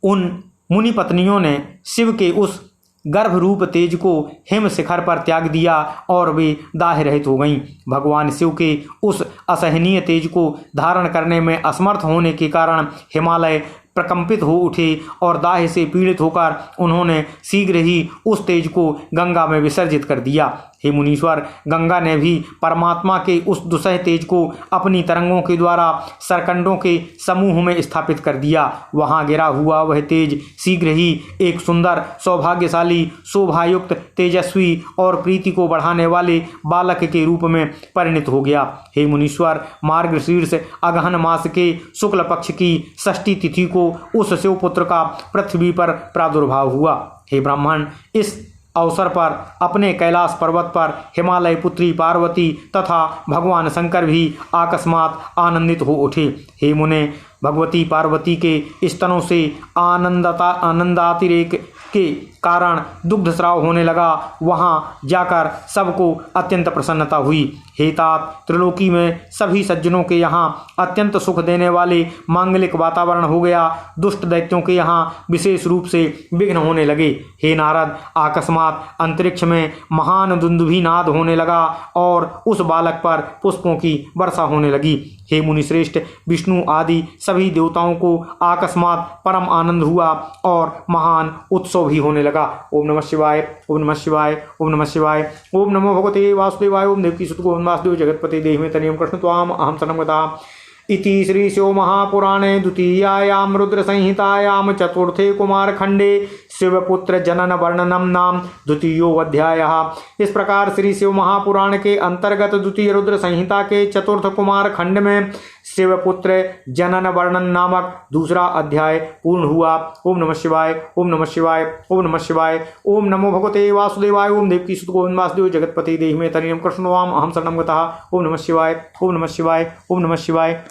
उन मुनि पत्नियों ने शिव के उस गर्भ रूप तेज को हिम शिखर पर त्याग दिया और वे दाह रहित हो गईं। भगवान शिव के उस असहनीय तेज को धारण करने में असमर्थ होने के कारण हिमालय प्रकंपित हो उठे और दाह से पीड़ित होकर उन्होंने शीघ्र ही उस तेज को गंगा में विसर्जित कर दिया। हे मुनीश्वर, गंगा ने भी परमात्मा के उस दुसह तेज को अपनी तरंगों के द्वारा सरकंडों के समूह में स्थापित कर दिया। वहां गिरा हुआ वह तेज शीघ्र ही एक सुंदर, सौभाग्यशाली, शोभायुक्त, तेजस्वी और प्रीति को बढ़ाने वाले बालक के रूप में परिणित हो गया। हे मुनीश्वर, मार्गशीर्ष अगहन मास के शुक्ल पक्ष की षष्ठी तिथि को उस शिवपुत्र का पृथ्वी पर प्रादुर्भाव हुआ। हे ब्राह्मण, इस अवसर पर अपने कैलाश पर्वत पर हिमालय पुत्री पार्वती तथा भगवान शंकर भी अकस्मात आनंदित हो उठे। हे मुने, भगवती पार्वती के स्तनों से आनंदातिरेक के कारण दुग्ध स्राव होने लगा। वहां जाकर सबको अत्यंत प्रसन्नता हुई। हे तात, त्रिलोकी में सभी सज्जनों के यहाँ अत्यंत सुख देने वाले मांगलिक वातावरण हो गया। दुष्ट दैत्यों के यहाँ विशेष रूप से विघ्न होने लगे। हे नारद, अकस्मात अंतरिक्ष में महान दुंदुभिनाद होने लगा और उस बालक पर पुष्पों की वर्षा होने लगी। हे मुनिश्रेष्ठ, विष्णु आदि सभी देवताओं को अकस्मात परम आनंद हुआ और महान उत्सव भी होने लगा। ओम नमः शिवाय, ओम नमः शिवाय, ओम नमः शिवाय। ओम नमो भगवते वासुदेवाय। ओम देवकी सुत गोविंद वासुदेव जगतपते देहि तनियं कृष्ण त्वाम अहं शरणं गतः। इति श्री शिव महापुराणे द्वितीयायां रुद्र संहितायां चतुर्थे कुमारखंडे शिवपुत्र जनन वर्णनम नाम द्वितीयो अध्यायः। इस प्रकार श्री शिव महापुराण के अंतर्गत द्वितीय रुद्र संहिता के चतुर्थ कुमार खंड में शिवपुत्र जनन वर्णन नामक दूसरा अध्याय पूर्ण हुआ। ओम नमः शिवाय, ओम नमः शिवाय, ओम नमः शिवाय। ओम नमो भगवते वासुदेवाय। ओम देवकी सुत गोविंद वासुदेव जगतपते देहि मे तनियं कृष्ण त्वाम अहं शरणं गतः। ओम नमः शिवाय, ओम नमः शिवाय, ओम नमः शिवाय।